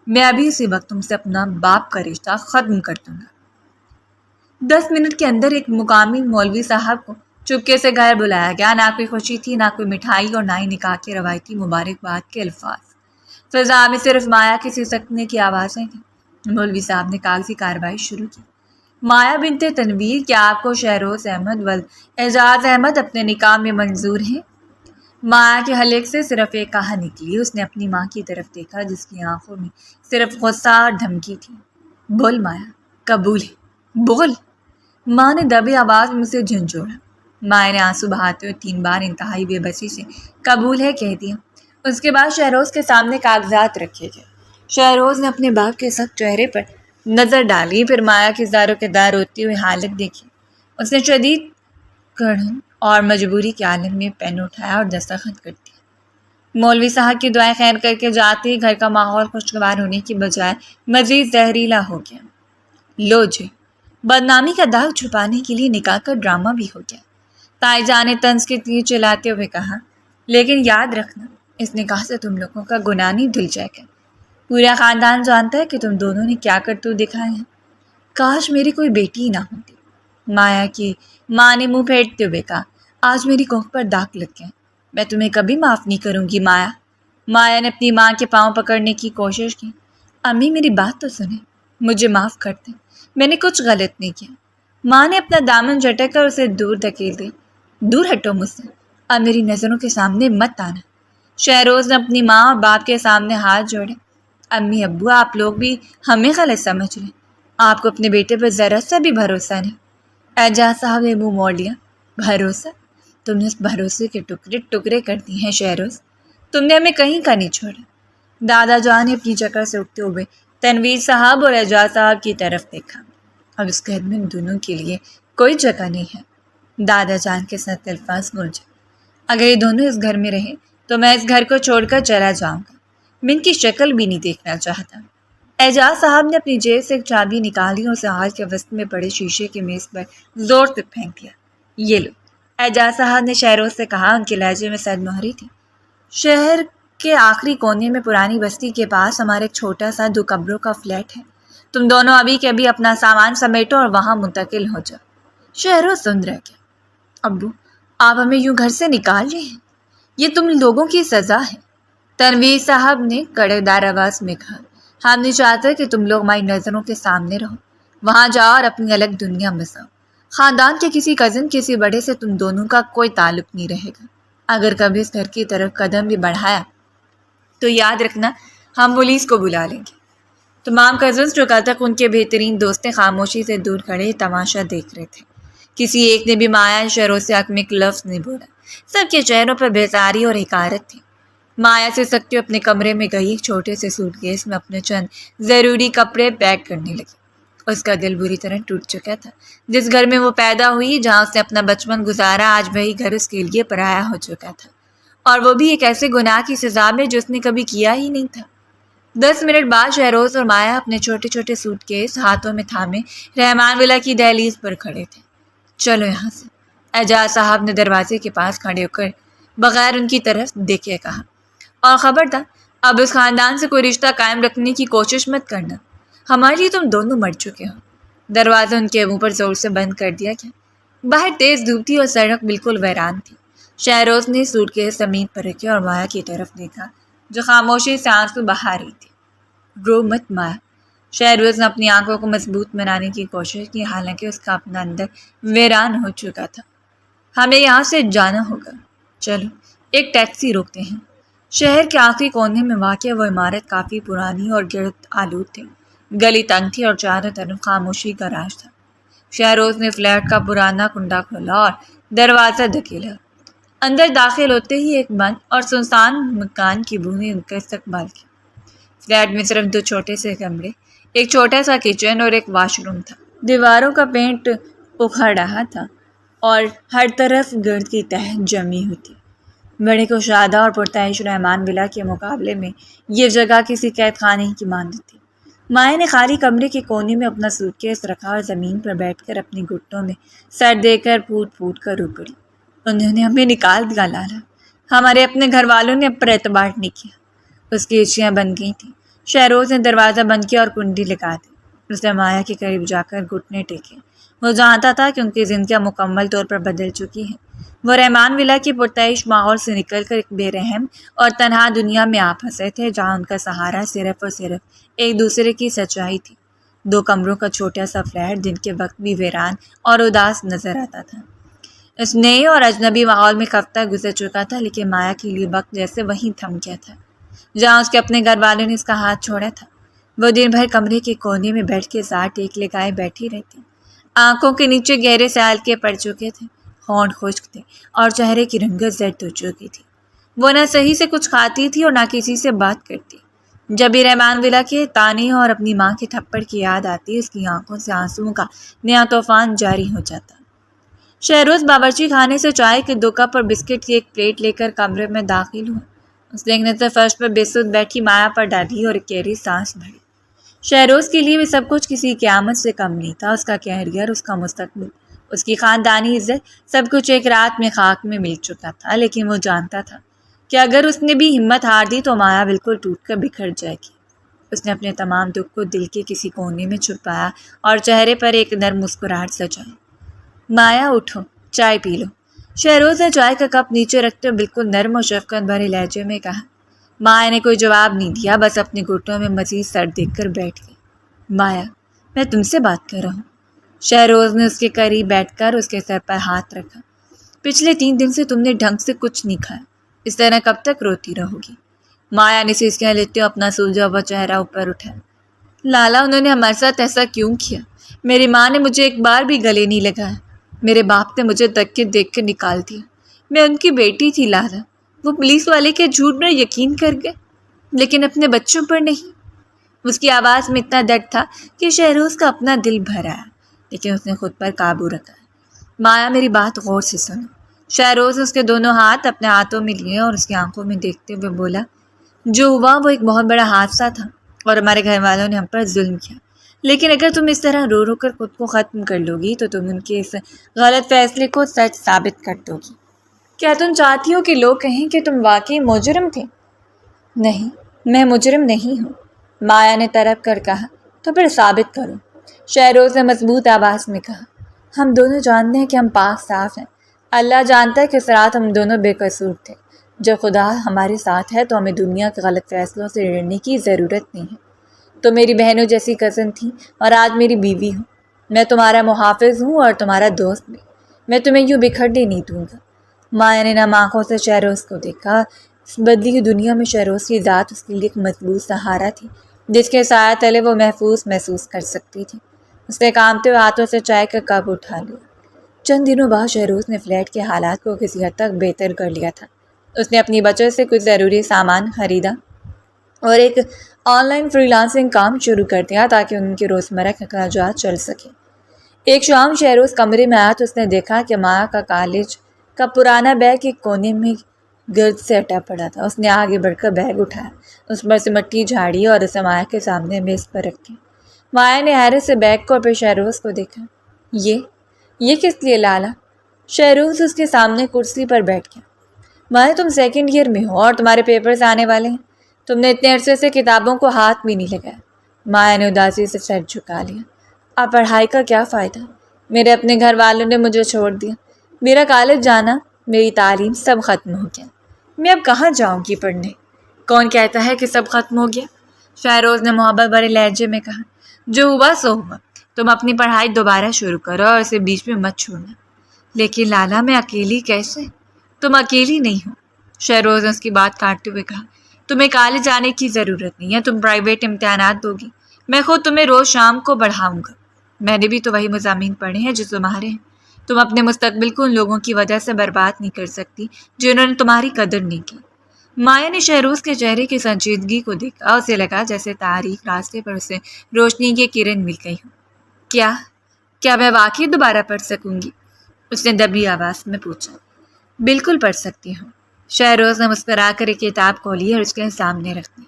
میں ابھی اسی وقت تم سے اپنا باپ کا رشتہ ختم کر دوں گا۔ 10 منٹ کے اندر ایک مقامی مولوی صاحب کو چپکے سے گھر بلایا گیا۔ نہ کوئی خوشی تھی، نہ کوئی مٹھائی، اور نہ ہی نکاح کے روایتی مبارکباد کے الفاظ۔ فضا میں صرف مایا کے سسکنے کی آوازیں تھیں۔ مولوی صاحب نے کاغذی کارروائی شروع کی۔ مایا بنت تنویر، کیا آپ کو شہروز احمد اعجاز احمد اپنے نکاح میں منظور ہیں؟ مایا کے حلق سے صرف ایک کہا نکلی۔ اس نے اپنی ماں کی طرف دیکھا جس کی آنکھوں میں صرف غصہ اور دھمکی تھی۔ بول مایا، قبول ہے، بول۔ ماں نے دبی آواز میں اسے جھنجھوڑا۔ مایا نے آنسو بہاتے ہوئے 3 بار انتہائی بے بسی سے قبول ہے کہہ دیا۔ اس کے بعد شہروز کے سامنے کاغذات رکھے گئے۔ شہروز نے اپنے باپ کے سخت چہرے پر نظر ڈالی، پھر مایا کی زاروں کے دار ہوتی ہوئی حالت دیکھی۔ اس نے شدید کڑھن اور مجبوری کے عالم میں پین اٹھایا اور دستخط کر دیا۔ مولوی صاحب کی دعائیں خیر کر کے جاتے ہی گھر کا ماحول خوشگوار ہونے کی بجائے مزید زہریلا ہو گیا۔ لو جی، بدنامی کا داغ چھپانے کے لیے نکاح کا ڈرامہ بھی ہو گیا۔ تائی جان نے طنز کے تیر چلاتے ہوئے کہا، لیکن یاد رکھنا اس نکاح سے تم لوگوں کا گناہ نہیں دھل جائے گا۔ پورا خاندان جانتا ہے کہ تم دونوں نے کیا کرتوت دکھائے ہیں۔ کاش میری کوئی بیٹی ہی نہ ہوتی۔ مایا کی ماں نے منہ پھیرتے ہوئے کہا، آج میری کوکھ پر داغ لگ گئے، میں تمہیں کبھی معاف نہیں کروں گی مایا۔ مایا نے اپنی ماں کے پاؤں پکڑنے کی کوشش کی۔ امی میری بات تو سنیں، مجھے معاف کر دیں، میں نے کچھ غلط نہیں کیا۔ ماں نے اپنا دامن جھٹک کر اسے دور دھکیل دی۔ دور ہٹو مجھ سے، اب میری نظروں کے سامنے مت آنا۔ شہروز نے اپنی ماں اور باپ کے سامنے ہاتھ جوڑے۔ امی ابو، آپ لوگ بھی ہمیں غلط سمجھ رہے ہیں، آپ کو اپنے بیٹے پر ذرا سا بھی بھروسہ نہیں۔ اعجاز صاحب نے منہ موڑ لیا۔ بھروسہ؟ تم نے اس بھروسے کے ٹکڑے ٹکڑے کر دیے ہیں شہروز، تم نے ہمیں کہیں کا نہیں چھوڑا۔ دادا جان نے اپنی جگہ سے اٹھتے ہوئے تنویر صاحب اور اعجاز صاحب کی طرف دیکھا۔ اب اس گھر میں ان دونوں کے لیے کوئی جگہ نہیں ہے۔ دادا جان کے ساتھ الفاظ گونجے۔ اگر یہ دونوں اس گھر میں رہے تو میں اس گھر کو چھوڑ کر چلا جاؤں گا، میں ان کی شکل بھی نہیں دیکھنا چاہتا۔ اعجاز صاحب نے اپنی جیب سے ایک چابی نکالی اور سہار کے وسط میں پڑے شیشے کے میز پر زور سے پھینک دیا۔ یہ لو، اعجاز صاحب نے شہروز سے کہا، ان کے لہجے میں صد مہری تھی۔ شہر کے آخری کونے میں پرانی بستی کے پاس ہمارا ایک چھوٹا سا 2 کمروں کا فلیٹ ہے، تم دونوں ابھی کے ابھی اپنا سامان سمیٹو اور وہاں منتقل ہو جاؤ۔ شہروز سن رہ گیا۔ ابو، آپ ہمیں یوں گھر سے نکال رہے ہیں، یہ تم لوگوں کی سزا ہے۔ تنویر صاحب نے کڑے دار آواز میں کہا، ہم نہیں چاہتے کہ تم لوگ ہماری نظروں کے سامنے رہو، وہاں جاؤ اور اپنی الگ دنیا بساؤ۔ خاندان کے کسی کزن، کسی بڑے سے تم دونوں کا کوئی تعلق نہیں رہے گا۔ اگر کبھی اس گھر کی طرف قدم بھی بڑھایا تو یاد رکھنا ہم پولیس کو بلا لیں گے۔ تمام کزنس جو کل تک ان کے بہترین دوست خاموشی سے دور کھڑے تماشا دیکھ رہے تھے۔ کسی ایک نے بھی مایا شہروز سے حق میں ایک لفظ نہیں بولا۔ سب کے چہروں پر بیزاری اور حقارت تھی۔ مایا سے سکتے اپنے کمرے میں گئی، ایک چھوٹے سے سوٹ کیس میں اپنے چند ضروری کپڑے پیک کرنے لگی۔ اس کا دل بری طرح ٹوٹ چکا تھا۔ جس گھر میں وہ پیدا ہوئی، جہاں اس نے اپنا بچپن گزارا، آج وہی گھر اس کے لیے پرایا ہو چکا تھا، اور وہ بھی ایک ایسے گناہ کی سزا میں جو اس نے کبھی کیا ہی نہیں تھا۔ 10 منٹ بعد شہروز اور مایا اپنے چھوٹے چھوٹے سوٹ کیس ہاتھوں میں تھامے رحمان ولا کی دہلیز پر کھڑے تھے۔ چلو یہاں سے، اعجاز صاحب نے دروازے کے پاس کھڑے ہو کر بغیر ان کی طرف دیکھے کہا، اور خبردار اب اس خاندان سے کوئی رشتہ قائم رکھنے کی کوشش مت کرنا، ہمارے لیے تم دونوں مر چکے ہو۔ دروازہ ان کے منہ پر زور سے بند کر دیا گیا۔ باہر تیز دھوپ تھی اور سڑک بالکل ویران تھی۔ شہروز نے سوٹ کیس زمین پر رکھے اور مایا کی طرف دیکھا جو خاموشی سے آنسو بہا رہی تھی۔ رو مت مایا۔ شہروز نے اپنی آنکھوں کو مضبوط بنانے کی کوشش کی، حالانکہ اس کا اپنا اندر ویران ہو چکا تھا۔ ہمیں یہاں سے جانا ہوگا، چلو ایک ٹیکسی روکتے ہیں۔ شہر کے آخری کونے میں واقع وہ عمارت کافی پرانی اور گرد آلود تھی۔ گلی تنگ تھی اور چاروں طرف خاموشی کا راج تھا۔ شہروز نے فلیٹ کا پرانا کنڈا کھولا اور دروازہ دھکیلا۔ اندر داخل ہوتے ہی ایک بند اور سنسان مکان کی بو نے ان کا استقبال کیا۔ فلیٹ میں صرف 2 چھوٹے سے کمرے، ایک چھوٹا سا کچن اور ایک واش روم تھا۔ دیواروں کا پینٹ اکھڑ رہا تھا اور ہر طرف گرد کی تہ جمی ہوئی تھی۔ بڑے کشادہ اور پرتعیش رحمان ولا کے مقابلے میں یہ جگہ کسی قید خانے کی مانند تھی۔ مایا نے خالی کمرے کے کونے میں اپنا سوٹ کیس رکھا اور زمین پر بیٹھ کر اپنی گھٹنوں میں سر دے کر پھوٹ پھوٹ کر رو پڑی۔ انہوں نے ہمیں نکال دیا لالا، ہمارے اپنے گھر والوں نے اب پر اعتبار نہیں کیا۔ اس کی اچھیاں بن گئی تھیں۔ شہروز نے دروازہ بند کیا اور کنڈی لگا دی۔ اس نے مایا کے قریب جا کر گھٹنے ٹیکے۔ وہ جانتا تھا کہ ان کی زندگیاں مکمل طور پر بدل چکی ہیں۔ وہ رحمان ولا کے پرتعیش ماحول سے نکل کر ایک بے رحم اور تنہا دنیا میں آ پھنسے تھے، جہاں ان کا سہارا صرف اور صرف ایک دوسرے کی سچائی تھی۔ 2 کمروں کا چھوٹا سا فلیٹ دن کے وقت بھی ویران اور اداس نظر آتا تھا۔ اس نئے اور اجنبی ماحول میں ہفتہ گزر چکا تھا، لیکن مایا کے لیے وقت جیسے وہیں تھم گیا تھا جہاں اس کے اپنے گھر والوں نے اس کا ہاتھ چھوڑا تھا۔ وہ دن بھر کمرے کے کونے میں بیٹھ کے سار ٹیک لگائے بیٹھی رہتی۔ آنکھوں کے نیچے گہرے سے ہلکے پڑ چکے تھے، ہونٹ خشک تھے اور چہرے کی رنگت زرد ہو چکی تھی۔ وہ نہ صحیح سے کچھ کھاتی تھی اور نہ کسی سے بات کرتی۔ جب بھی رحمان ولا کے تانے اور اپنی ماں کے تھپڑ کی یاد آتی، اس کی آنکھوں سے آنسوؤں کا نیا طوفان جاری ہو جاتا۔ شہروز باورچی خانے سے چائے کے 2 کپ اور بسکٹ کی ایک پلیٹ لے کر کمرے میں داخل ہوا۔ اس نے ایک نظر فرش پر بے سود بیٹھی مایا پر ڈالی اور ایک گہری سانس بھری۔ شہروز کے لیے بھی سب کچھ کسی قیامت سے کم نہیں تھا۔ اس کا کیریئر، اس کا مستقبل، اس کی خاندانی عزت، سب کچھ ایک رات میں خاک میں مل چکا تھا۔ لیکن وہ جانتا تھا کہ اگر اس نے بھی ہمت ہار دی تو مایا بالکل ٹوٹ کر بکھر جائے گی۔ اس نے اپنے تمام دکھ کو دل کے کسی کونے میں چھپایا اور چہرے پر ایک نرم مسکراہٹ سجائی۔ مایا اٹھو، چائے پی لو۔ شہروز نے چائے کا کپ نیچے رکھتے بالکل نرم اور شفقت بھرے لہجے میں کہا۔ مایا نے کوئی جواب نہیں دیا، بس اپنے گھٹنوں میں مزید سر دیکھ کر بیٹھ گئی۔ مایا، میں تم سے بات کر رہا ہوں۔ شہروز نے اس کے قریب بیٹھ کر اس کے سر پر ہاتھ رکھا۔ پچھلے 3 دن سے تم نے ڈھنگ سے کچھ نہیں کھایا، اس طرح کب تک روتی رہو گی؟ مایا نے سسکیاں لیتے ہوئے اپنا سلجھا ہوا چہرہ اوپر اٹھایا۔ لالا، انہوں نے ہمارے ساتھ ایسا کیوں کیا؟ میری ماں نے مجھے ایک بار بھی گلے نہیں لگایا۔ میرے باپ نے مجھے دھکے دیکھ کر نکال دیا۔ میں ان کی بیٹی تھی لالا، وہ پولیس والے کے جھوٹ پر یقین کر گئے، لیکن اپنے بچوں پر نہیں۔ اس کی آواز میں اتنا درد تھا کہ شہروز کا اپنا دل بھر آیا، لیکن اس نے خود پر قابو رکھا۔ مایا، میری بات غور سے سنو۔ شہروز نے اس کے دونوں ہاتھ اپنے ہاتھوں میں لیے اور اس کی آنکھوں میں دیکھتے ہوئے بولا، جو ہوا وہ ایک بہت بڑا حادثہ تھا اور ہمارے گھر والوں نے ہم پر ظلم کیا، لیکن اگر تم اس طرح رو رو کر خود کو ختم کر لو گی تو تم ان کے اس غلط فیصلے کو سچ ثابت کر دو گی۔ کیا تم چاہتی ہو کہ لوگ کہیں کہ تم واقعی مجرم تھے؟ نہیں، میں مجرم نہیں ہوں، مایا نے تڑپ کر کہا۔ تو پھر ثابت کرو، شہروز نے مضبوط آواز میں کہا۔ ہم دونوں جانتے ہیں کہ ہم پاک صاف ہیں۔ اللہ جانتا ہے کہ اس رات ہم دونوں بے قصور تھے۔ جب خدا ہمارے ساتھ ہے تو ہمیں دنیا کے غلط فیصلوں سے ڈرنے کی ضرورت نہیں ہے۔ تو میری بہنوں جیسی کزن تھی اور آج میری بیوی ہوں۔ میں تمہارا محافظ ہوں اور تمہارا دوست بھی۔ میں تمہیں یوں بکھرنے نہیں دوں گا۔ مایا نے نم آنکھوں سے شہروز کو دیکھا۔ اس بدلی ہوئی دنیا میں شہروز کی ذات اس کے لیے ایک مضبوط سہارا تھی، جس کے سایہ تلے وہ محسوس کر سکتی تھی۔ اس نے کانپتے ہوئے ہاتھوں سے چائے کا کپ اٹھا لیا۔ چند دنوں بعد شہروز نے فلیٹ کے حالات کو کسی حد تک بہتر کر لیا تھا۔ اس نے اپنی بچت سے کچھ ضروری سامان خریدا اور ایک آن لائن فری لانسنگ کام شروع کر دیا تاکہ ان کے روزمرہ کے اخراجات چل سکیں۔ ایک شام شہروز کمرے میں آیا تو اس نے دیکھا کہ مایا کا کالج کا پرانا بیگ ایک کونے میں گرد سے ہٹا پڑا تھا۔ اس نے آگے بڑھ کر بیگ اٹھایا، اس پر سے مٹی جھاڑی اور اسے مایا کے سامنے میز پر رکھی۔ مایا نے حیرت سے بیگ کو اور پھر شہروز کو دیکھا۔ یہ کس لیے لالا؟ شہروز اس کے سامنے کرسی پر بیٹھ گیا۔ مایا، تم 2nd ایئر میں ہو اور تمہارے پیپرز آنے والے ہیں۔ تم نے اتنے عرصے سے کتابوں کو ہاتھ بھی نہیں لگایا۔ مایا نے اداسی سے سر جھکا لیا۔ اب پڑھائی کا کیا فائدہ؟ میرے اپنے گھر والوں نے مجھے چھوڑ دیا، میرا کالج جانا، میری تعلیم سب ختم ہو گیا، میں اب کہاں جاؤں گی پڑھنے؟ کون کہتا ہے کہ سب ختم ہو گیا؟ شہروز نے محبت بھرے لہجے میں کہا۔ جو ہوا سو ہوا، تم اپنی پڑھائی دوبارہ شروع کرو اور اسے بیچ میں مت چھوڑنا۔ لیکن لالا میں اکیلی کیسے؟ تم اکیلی نہیں ہو، شہروز نے اس کی بات کاٹتے ہوئے کہا۔ تمہیں کالج جانے کی ضرورت نہیں ہے، تم پرائیویٹ امتحانات دو گی، میں خود تمہیں روز شام کو پڑھاؤں گا۔ میں نے بھی تو وہی مضامین پڑھے ہیں جو تمہارے ہیں، تم اپنے مستقبل کو ان لوگوں کی وجہ سے برباد نہیں کر سکتی جنہوں نے تمہاری قدر نہیں کی۔ مایا نے شہروز کے چہرے کی سنجیدگی کو دیکھا، اسے لگا جیسے تاریخ راستے پر اسے روشنی کی کرن مل گئی ہو۔ کیا میں واقعی دوبارہ پڑھ سکوں گی؟ اس نے دبی آواز میں پوچھا۔ بالکل پڑھ سکتی ہوں، شہروز نے مسکرا کر ایک کتاب کھولی اور اس کے سامنے رکھ دی۔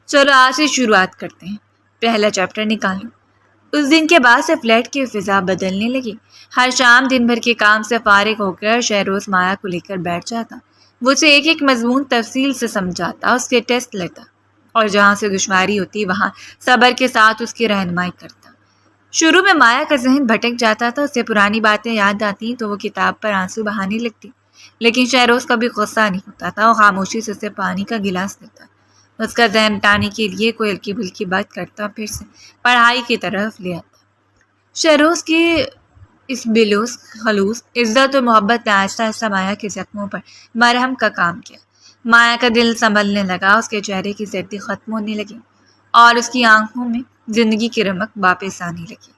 چلو آج سے شروعات کرتے ہیں، پہلا چیپٹر نکالو۔ اس دن کے بعد سے فلیٹ کی فضا بدلنے لگی۔ ہر شام دن بھر کے کام سے فارغ ہو کر شہروز مایا کو لے کر بیٹھ جاتا، وہ اسے ایک ایک مضمون تفصیل سے سمجھاتا، اس کے ٹیسٹ لیتا اور جہاں سے دشواری ہوتی وہاں صبر کے ساتھ اس کی رہنمائی کرتا۔ شروع میں مایا کا ذہن بھٹک جاتا تھا، اسے پرانی باتیں یاد آتی تو وہ کتاب پر آنسو بہانے لگتی، لیکن شہروز کبھی غصہ نہیں ہوتا تھا، وہ خاموشی سے اسے پانی کا گلاس دیتا، اس کا ذہن ہٹانے کے لیے کوئی ہلکی بھلکی بات کرتا، پھر سے پڑھائی کی طرف لے آتا۔ شہروز کی اس بلوس خلوص عزت و محبت نے آہستہ آہستہ مایا کے زخموں پر مرہم کا کام کیا۔ مایا کا دل سنبھلنے لگا، اس کے چہرے کی زردی ختم ہونے لگی اور اس کی آنکھوں میں زندگی کی رمق واپس آنے لگی۔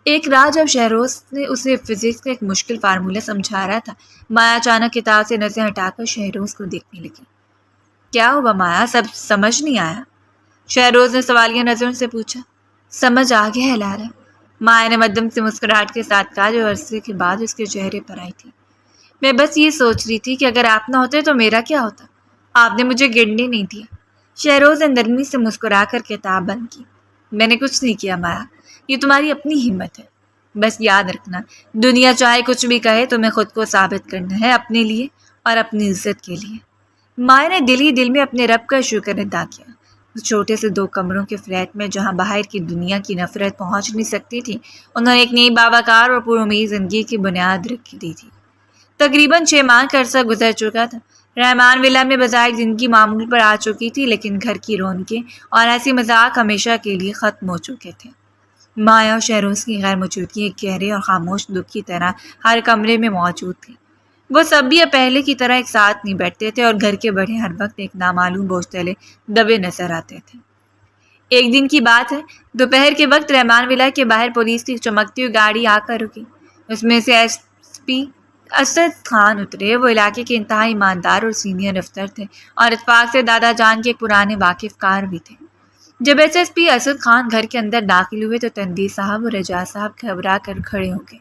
ایک رات جب شہروز نے اسے فزکس کا ایک مشکل فارمولہ سمجھا رہا تھا، مایا اچانک کتاب سے نظریں ہٹا کر شہروز کو دیکھنے لگی۔ کیا ہوا مایا، سب سمجھ نہیں آیا؟ شہروز نے سوالیہ نظروں سے پوچھا۔ سمجھ آ گیا ہے لالا، مایا نے مدھم سے مسکراہٹ کے ساتھ کہا جو عرصے کے بعد اس کے چہرے پر آئی تھی۔ میں بس یہ سوچ رہی تھی کہ اگر آپ نہ ہوتے تو میرا کیا ہوتا؟ آپ نے مجھے گرنے نہیں دیا۔ شہروز نے نرمی سے مسکرا کر کتاب بند کی۔ میں نے کچھ نہیں کیا مایا، یہ تمہاری اپنی ہمت ہے۔ بس یاد رکھنا، دنیا چاہے کچھ بھی کہے، تمہیں خود کو ثابت کرنا ہے، اپنے لیے اور اپنی عزت کے لیے۔ مایا نے دل ہی دل میں اپنے رب کا شکر ادا کیا۔ اس چھوٹے سے 2 کمروں کے فلیٹ میں جہاں باہر کی دنیا کی نفرت پہنچ نہیں سکتی تھی، انہوں نے ایک نئی باوقار اور پر امید زندگی کی بنیاد رکھی دی تھی۔ تقریباً 6 ماہ کا عرصہ گزر چکا تھا۔ رحمان ولا میں بظاہر زندگی معمول پر آ چکی تھی، لیکن گھر کی رونقیں اور ایسی مذاق ہمیشہ کے لیے ختم ہو چکے تھے۔ مایا اور شہروز کی غیر موجودگی ایک گہرے اور خاموش دکھ کی طرح ہر کمرے میں موجود تھی۔ وہ سب بھی اب پہلے کی طرح ایک ساتھ نہیں بیٹھتے تھے اور گھر کے بڑے ہر وقت ایک نامعلوم بوجھ تلے دبے نظر آتے تھے۔ ایک دن کی بات ہے، دوپہر کے وقت رحمان ولا کے باہر پولیس کی چمکتی ہوئی گاڑی آ کر رکی۔ اس میں سے ایس پی اسد خان اترے۔ وہ علاقے کے انتہائی ایماندار اور سینئر افسر تھے اور اتفاق سے دادا جان کے پرانے واقف کار بھی تھے۔ جب ایس پی اسد خان گھر کے اندر داخل ہوئے تو تنویر صاحب اور رجا صاحب گھبرا کر کھڑے ہو گئے۔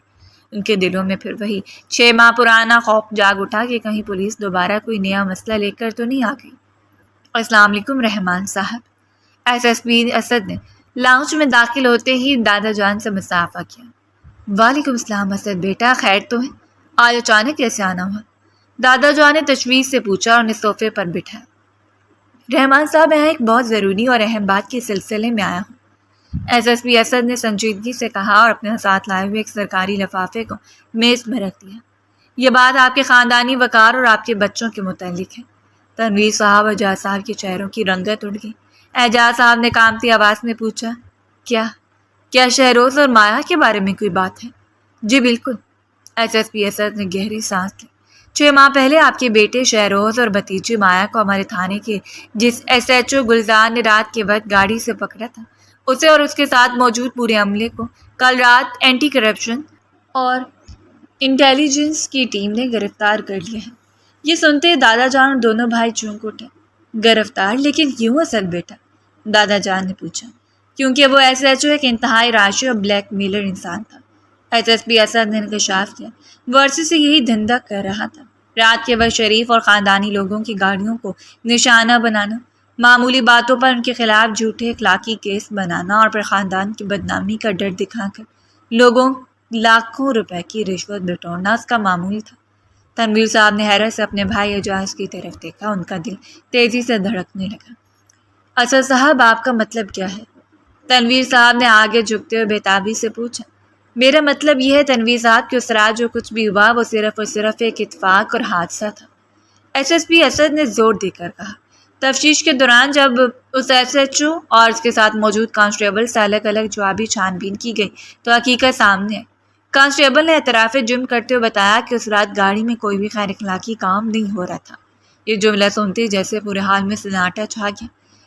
ان کے دلوں میں پھر وہی 6 ماہ پرانا خوف جاگ اٹھا کہ کہیں پولیس دوبارہ کوئی نیا مسئلہ لے کر تو نہیں آ گئی۔ السلام علیکم رحمان صاحب، ایس پی اسد نے لاؤنج میں داخل ہوتے ہی دادا جان سے مصافحہ کیا۔ وعلیکم السلام اسد بیٹا، خیر تو ہے؟ آج اچانک کیسے آنا ہوا؟ دادا جان نے تشویش سے پوچھا اور انہیں صوفے پر بٹھایا۔ رحمان صاحب، یہاں ایک بہت ضروری اور اہم بات کے سلسلے میں آیا ہوں، ایس پی اسد نے سنجیدگی سے کہا اور اپنے ساتھ لائے ہوئے ایک سرکاری لفافے کو میز میں رکھ دیا۔ یہ بات آپ کے خاندانی وقار اور آپ کے بچوں کے متعلق ہے۔ تنویر صاحب اور اعجاز صاحب کے چہروں کی رنگت اڑ گئی۔ اعجاز صاحب نے کانپتی آواز میں پوچھا، کیا شہروز اور مایا کے بارے میں کوئی بات ہے؟ جی بالکل، ایس پی اسد نے گہری سانس لی۔ 6 ماہ پہلے آپ کے بیٹے شہروز اور بھتیجی مایا کو ہمارے تھانے کے جس SHO گلزار نے رات کے وقت گاڑی سے پکڑا تھا، اسے اور اس کے ساتھ موجود پورے عملے کو کل رات اینٹی کرپشن اور انٹیلیجنس کی ٹیم نے گرفتار کر لیا ہے۔ یہ سنتے دادا جان اور دونوں بھائی چونک اٹھے۔ گرفتار؟ لیکن کیوں اسد بیٹا؟ دادا جان نے پوچھا۔ کیونکہ وہ SHO ایک انتہائی راشی اور بلیک میلر انسان تھا، ایس پی اسد نے انکشاف کیا۔ وہ عرصے سے یہی دھندا کر رہا تھا، رات کے وقت شریف اور خاندانی لوگوں کی گاڑیوں کو نشانہ بنانا، معمولی باتوں پر ان کے خلاف جھوٹے اخلاقی کیس بنانا اور پھر خاندان کی بدنامی کا ڈر دکھا کر لوگوں لاکھوں روپے کی رشوت بٹورنا اس کا معمول تھا۔ تنویر صاحب نے حیرت سے اپنے بھائی اعجاز کی طرف دیکھا، ان کا دل تیزی سے دھڑکنے لگا۔ اسد صاحب، آپ کا مطلب کیا ہے؟ تنویر صاحب نے آگے جھکتے ہوئے بےتابی سے پوچھا۔ میرا مطلب یہ ہے تنویر صاحب کہ اس رات جو کچھ بھی ہوا وہ صرف اور صرف ایک اتفاق اور حادثہ تھا۔ ایس ایس پی اسد نے زور دے کر کہا۔ تفتیش کے دوران جب اس ایس ایچ او اور اس کے ساتھ موجود کانسٹیبل سے الگ الگ جوابی چھان بین کی گئی تو حقیقت سامنے آئی۔ کانسٹیبل نے اعتراف جرم کرتے ہوئے بتایا کہ اس رات گاڑی میں کوئی بھی خیر اخلاقی کام نہیں ہو رہا تھا۔ یہ جملہ سنتے جیسے پورے حال میں سناٹا چھا گیا۔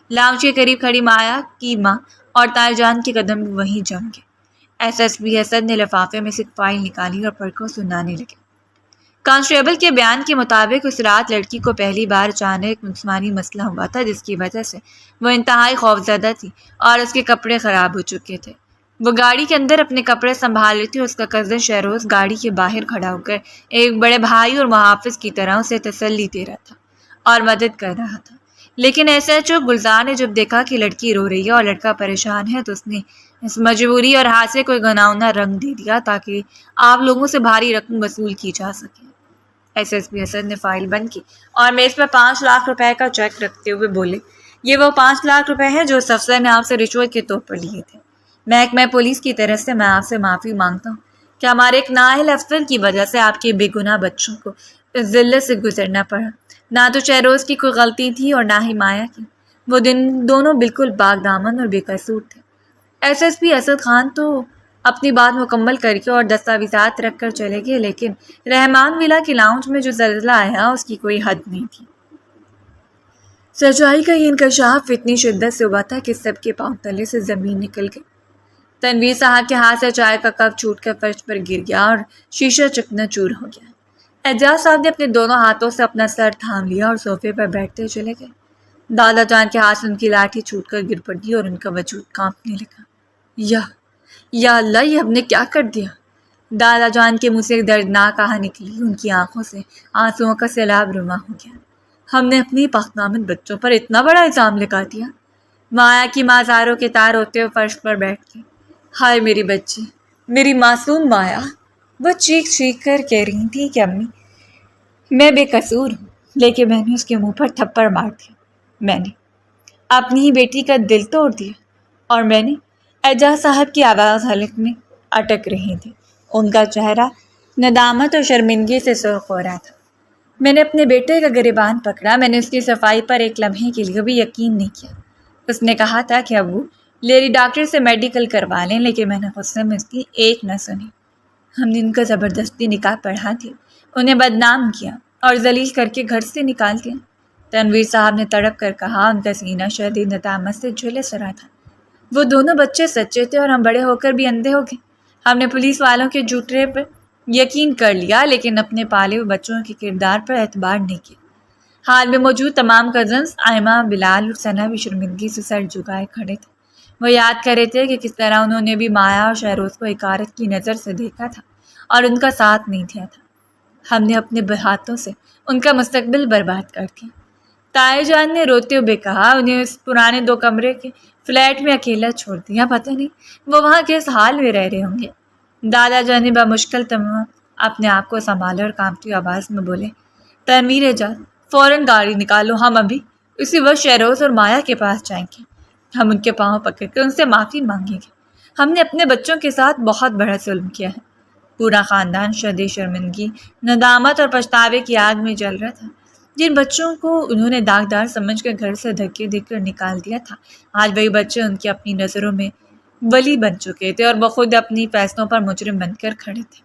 لاؤنج کے قریب کھڑی مایا کی ماں اور تائی جان کے قدم بھی وہیں جم گئے۔ ایس ایس پی اسد نے لفافے میں سے ایک فائل نکالی اور پڑھ کر سنانے لگے۔ کانسٹیبل کے بیان کے مطابق اس رات لڑکی کو پہلی بار اچانک جسمانی مسئلہ ہوا تھا جس کی وجہ سے وہ انتہائی خوفزدہ تھی اور اس کے کپڑے خراب ہو چکے تھے۔ وہ گاڑی کے اندر اپنے کپڑے سنبھال رہی تھی اور اس کا کزن شہروز گاڑی کے باہر کھڑا ہو کر ایک بڑے بھائی اور محافظ کی طرح اسے تسلی دے رہا تھا اور مدد کر رہا تھا۔ لیکن ایس ایچ او گلزار نے جب دیکھا کہ لڑکی رو رہی ہے اور لڑکا پریشان ہے تو اس نے اس مجبوری اور حادثے کو گناؤنا رنگ دے دیا تاکہ آپ لوگوں سے بھاری رقم وصول کی جا سکے۔ ایس ایس پی اسد نے فائل بند کی اور میز پر 5 لاکھ روپے کا چیک رکھتے ہوئے بولے، یہ وہ 5 لاکھ روپے ہیں جو اس افسر نے آپ سے رشوت کے طور پر لیے تھے۔ محکمہ پولیس کی طرف سے میں آپ سے معافی مانگتا ہوں کہ ہمارے ایک نااہل افسر کی وجہ سے آپ کے بے گناہ بچوں کو اس ذلت سے گزرنا پڑا۔ نہ تو شہروز کی کوئی غلطی تھی اور نہ ہی مایا کی۔ وہ دونوں بالکل پاک دامن اور بے قصور تھے۔ S S P Asad Khan تو اپنی بات مکمل کر کے اور دستاویزات رکھ کر چلے گئے، لیکن رحمان ولا کے لاؤنج میں جو زلزلہ آیا اس کی کوئی حد نہیں تھی۔ سچائی کا یہ انکشاف اتنی شدت سے ہوا تھا کہ سب کے پاؤں تلے سے زمین نکل گئی۔ تنویر صاحب کے ہاتھ سے چائے کا کپ چھوٹ کر فرش پر گر گیا اور شیشہ چکنا چور ہو گیا۔ اعجاز صاحب نے اپنے دونوں ہاتھوں سے اپنا سر تھام لیا اور صوفے پر بیٹھتے چلے گئے۔ دادا جان کے ہاتھ سے ان کی لاٹھی چھوٹ کر گر پڑی اور ان کا وجود کانپنے لگا۔ یا اللہ، یہ ہم نے کیا کر دیا؟ دادا جان کے منہ سے ایک دردناک آہ نکلی، ان کی آنکھوں سے آنسوؤں کا سیلاب رواں ہو گیا۔ ہم نے اپنی پاکدامن بچوں پر اتنا بڑا الزام لگا دیا۔ مایا کی ماں زاروں کے تار ہوتے ہوئے فرش پر بیٹھ گئی۔ ہائے میری بچی، میری معصوم مایا! وہ چیخ چیخ کر کہہ رہی تھی کہ امی میں بے قصور ہوں، لیکن میں نے اس کے منہ پر تھپڑ مار دیا۔ میں نے اپنی ہی بیٹی کا دل توڑ دیا اور میں نے اعجاز صاحب کی آواز حلق میں اٹک رہی تھی۔ ان کا چہرہ ندامت اور شرمندگی سے سرخ ہو رہا تھا۔ میں نے اپنے بیٹے کا گریبان پکڑا، میں نے اس کی صفائی پر ایک لمحے کے لیے بھی یقین نہیں کیا۔ اس نے کہا تھا کہ ابو لیڈی ڈاکٹر سے میڈیکل کروا لیں، لیکن میں نے غصے میں اس کی ایک نہ سنی۔ ہم نے ان کا زبردستی نکاح پڑھا دیا، انہیں بدنام کیا اور ذلیل کر کے گھر سے نکال دیا۔ تنویر صاحب نے تڑپ کر کہا، ان کا سینہ شدید ندامت سے جھلس رہا تھا۔ وہ دونوں بچے سچے تھے اور ہم بڑے ہو کر بھی اندھے ہو گئے۔ ہم نے پولیس والوں کے جھوٹے پر یقین کر لیا، لیکن اپنے پالے ہوئے بچوں کے کردار پر اعتبار نہیں کیا۔ حال میں موجود تمام کزنس آئمہ، بلال اور ثنا بھی شرمندگی سے سر جھکائے کھڑے تھے۔ وہ یاد کر رہے تھے کہ کس طرح انہوں نے بھی مایا اور شہروز کو حقارت کی نظر سے دیکھا تھا اور ان کا ساتھ نہیں دیا تھا۔ ہم نے اپنے ہاتھوں سے ان کا مستقبل برباد کر دیا۔ تائی جان نے روتے ہوئے کہا، انہیں اس پرانے 2 کمرے کے فلیٹ میں اکیلا چھوڑ دیا، پتہ نہیں وہ وہاں کس حال میں رہ رہے ہوں گے۔ دادا جان نے بمشکل تمام اپنے آپ کو سنبھالا اور کانپتی آواز میں بولے، تنویر جان فوراً گاڑی نکالو، ہم ابھی اسی وقت شہروز اور مایا کے پاس جائیں گے۔ ہم ان کے پاؤں پکڑ کر ان سے معافی مانگیں گے۔ ہم نے اپنے بچوں کے ساتھ بہت بڑا ظلم کیا ہے۔ پورا خاندان شدید شرمندگی، ندامت اور پچھتاوے کی آگ میں جل رہا تھا۔ جن بچوں کو انہوں نے داغدار سمجھ کر گھر سے دھکے دے کر نکال دیا تھا، آج وہی بچے ان کی اپنی نظروں میں ولی بن چکے تھے اور وہ خود اپنی فیصلوں پر مجرم بن کر کھڑے تھے۔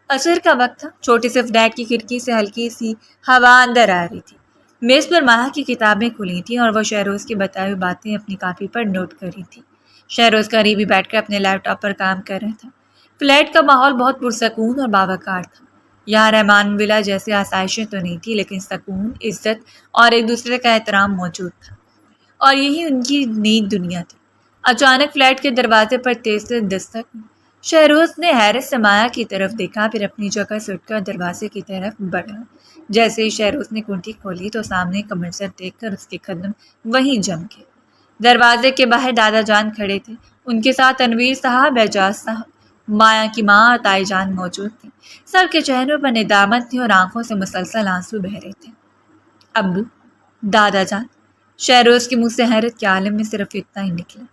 عصر کا وقت تھا، چھوٹی سے فلیٹ کی کھڑکی سے ہلکی سی ہوا اندر آ رہی تھی۔ میز پر مایا کی کتابیں کھلی تھیں اور وہ شہروز کی بتائی ہوئی باتیں اپنی کاپی پر نوٹ کر رہی تھی۔ شہروز قریب ہی بیٹھ کر اپنے لیپ ٹاپ پر کام کر رہا تھا۔ فلیٹ کا ماحول بہت پرسکون اور باوقار تھا۔ یہاں رحمان ولا جیسے آسائشیں تو نہیں تھی، لیکن سکون، عزت اور ایک دوسرے کا احترام موجود تھا، اور یہی ان کی نئی دنیا تھی۔ اچانک فلیٹ کے دروازے پر تیز سے دستک ہوئی۔ شہروز نے حیرت سے مایا کی طرف دیکھا، پھر اپنی جگہ سے اٹھ کر دروازے کی طرف بڑھا۔ جیسے ہی شہروز نے کنڈی کھولی تو سامنے کا منظر دیکھ کر اس کے قدم وہیں جم گئے۔ دروازے کے باہر دادا جان کھڑے تھے، ان کے ساتھ تنویر صاحب، اعجاز صاحب، مایا کی ماں اور تائی جان موجود تھے۔ سب کے چہروں پر ندامت تھی اور آنکھوں سے مسلسل آنسو بہہ رہے تھے۔ ابو، دادا جان، شہروز کے منہ سے حیرت کے عالم میں صرف اتنا ہی نکلا۔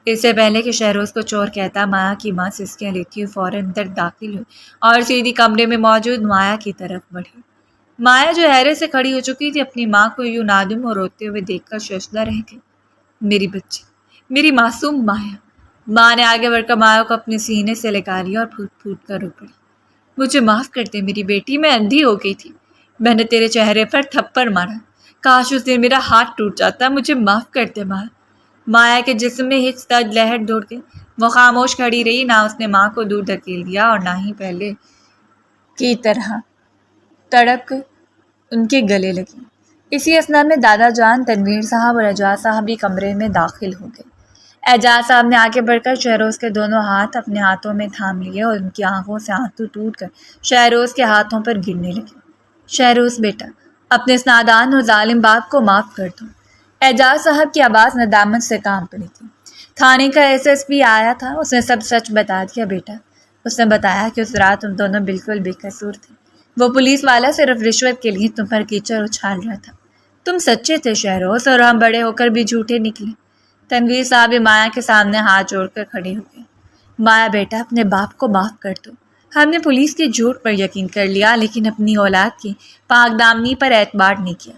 اس سے پہلے کہ شہروز کو چور کہتا مایا کی ماں سسکیاں لیتی ہوئی فوراً اندر داخل ہوئی اور سیدھی کمرے میں موجود مایا کی طرف بڑھی۔ مایا جو حیرت سے کھڑی ہو چکی تھی اپنی ماں کو یوں نادم اور روتے ہوئے دیکھ کر ششدر رہ گئی۔ میری بچی، میری معصوم مایا۔ ماں نے آگے بڑھ کر مایا کو اپنے سینے سے لگا لیا اور پھوٹ پھوٹ کر رو پڑی۔ مجھے معاف کر دے میری بیٹی، میں اندھی ہو گئی تھی، میں نے تیرے چہرے پر تھپڑ مارا، کاش اس دن میرا ہاتھ ٹوٹ جاتا، مجھے معاف کر دے ماں۔ مایا کے جسم میں ہچ تج لہر دوڑ گئی، وہ خاموش کھڑی رہی، نہ اس نے ماں کو دور دھکیل دیا اور نہ ہی پہلے کی طرح تڑپ ان کے گلے لگی۔ اسی اثنا میں دادا جان، تنویر صاحب اور اعجاز صاحب بھی کمرے میں داخل ہو گئے۔ اعجاز صاحب نے آگے بڑھ کر شہروز کے دونوں ہاتھ اپنے ہاتھوں میں تھام لیے اور ان کی آنکھوں سے آنسو ٹوٹ کر شہروز کے ہاتھوں پر گرنے لگے۔ شہروز بیٹا، اپنے اس نادان اور ظالم باپ کو معاف کر دو۔ اعجاز صاحب کی آواز ندامت سے کانپ پڑی تھی۔ تھانے کا SSP آیا تھا، اس نے سب سچ بتا دیا بیٹا۔ اس نے بتایا کہ اس رات تم دونوں بالکل بے قصور تھے، وہ پولیس والا صرف رشوت کے لیے تم پر کیچڑ اچھال رہا تھا۔ تم سچے تھے شہروز، اور ہم بڑے ہو کر بھی جھوٹے نکلے۔ تنویر صاحب بھی مایا کے سامنے ہاتھ جوڑ کر کھڑے ہو گئے۔ مایا بیٹا، اپنے باپ کو معاف کر دو۔ ہم نے پولیس کے جھوٹ پر یقین کر لیا، لیکن اپنی اولاد کی پاک دامنی پر اعتبار نہیں کیا۔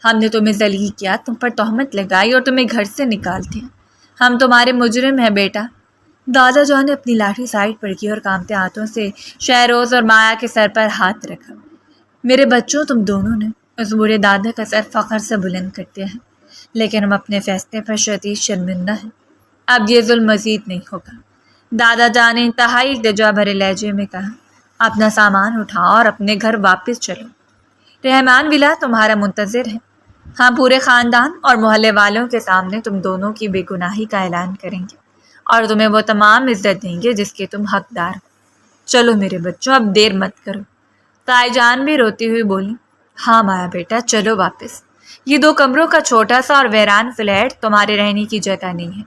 ہم نے تمہیں ذلیل کیا، تم پر تہمت لگائی اور تمہیں گھر سے نکال دیا۔ ہم تمہارے مجرم ہیں بیٹا۔ دادا جان نے اپنی لاٹھی سائڈ پر کی اور کانپتے ہاتھوں سے شہروز اور مایا کے سر پر ہاتھ رکھا۔ میرے بچوں، تم دونوں نے اس بوڑھے دادا کا سر فخر سے بلند کر دیا ہے، لیکن ہم اپنے فیصلے پر شدید شرمندہ ہیں۔ اب یہ ظلم مزید نہیں ہوگا۔ دادا جان نے انتہائی التجا بھرے لہجے میں کہا، اپنا سامان اٹھاؤ اور اپنے گھر واپس چلو۔ رحمان ولا تمہارا منتظر ہے۔ ہم پورے خاندان اور محلے والوں کے سامنے تم دونوں کی بے گناہی کا اعلان کریں گے اور تمہیں وہ تمام عزت دیں گے جس کے تم حقدار ہو۔ چلو میرے بچوں، اب دیر مت کرو۔ تائی جان بھی روتی ہوئی بولی، ہاں مایا بیٹا، چلو واپس۔ یہ 2 کمروں کا چھوٹا سا اور ویران فلیٹ تمہارے رہنے کی جگہ نہیں ہے۔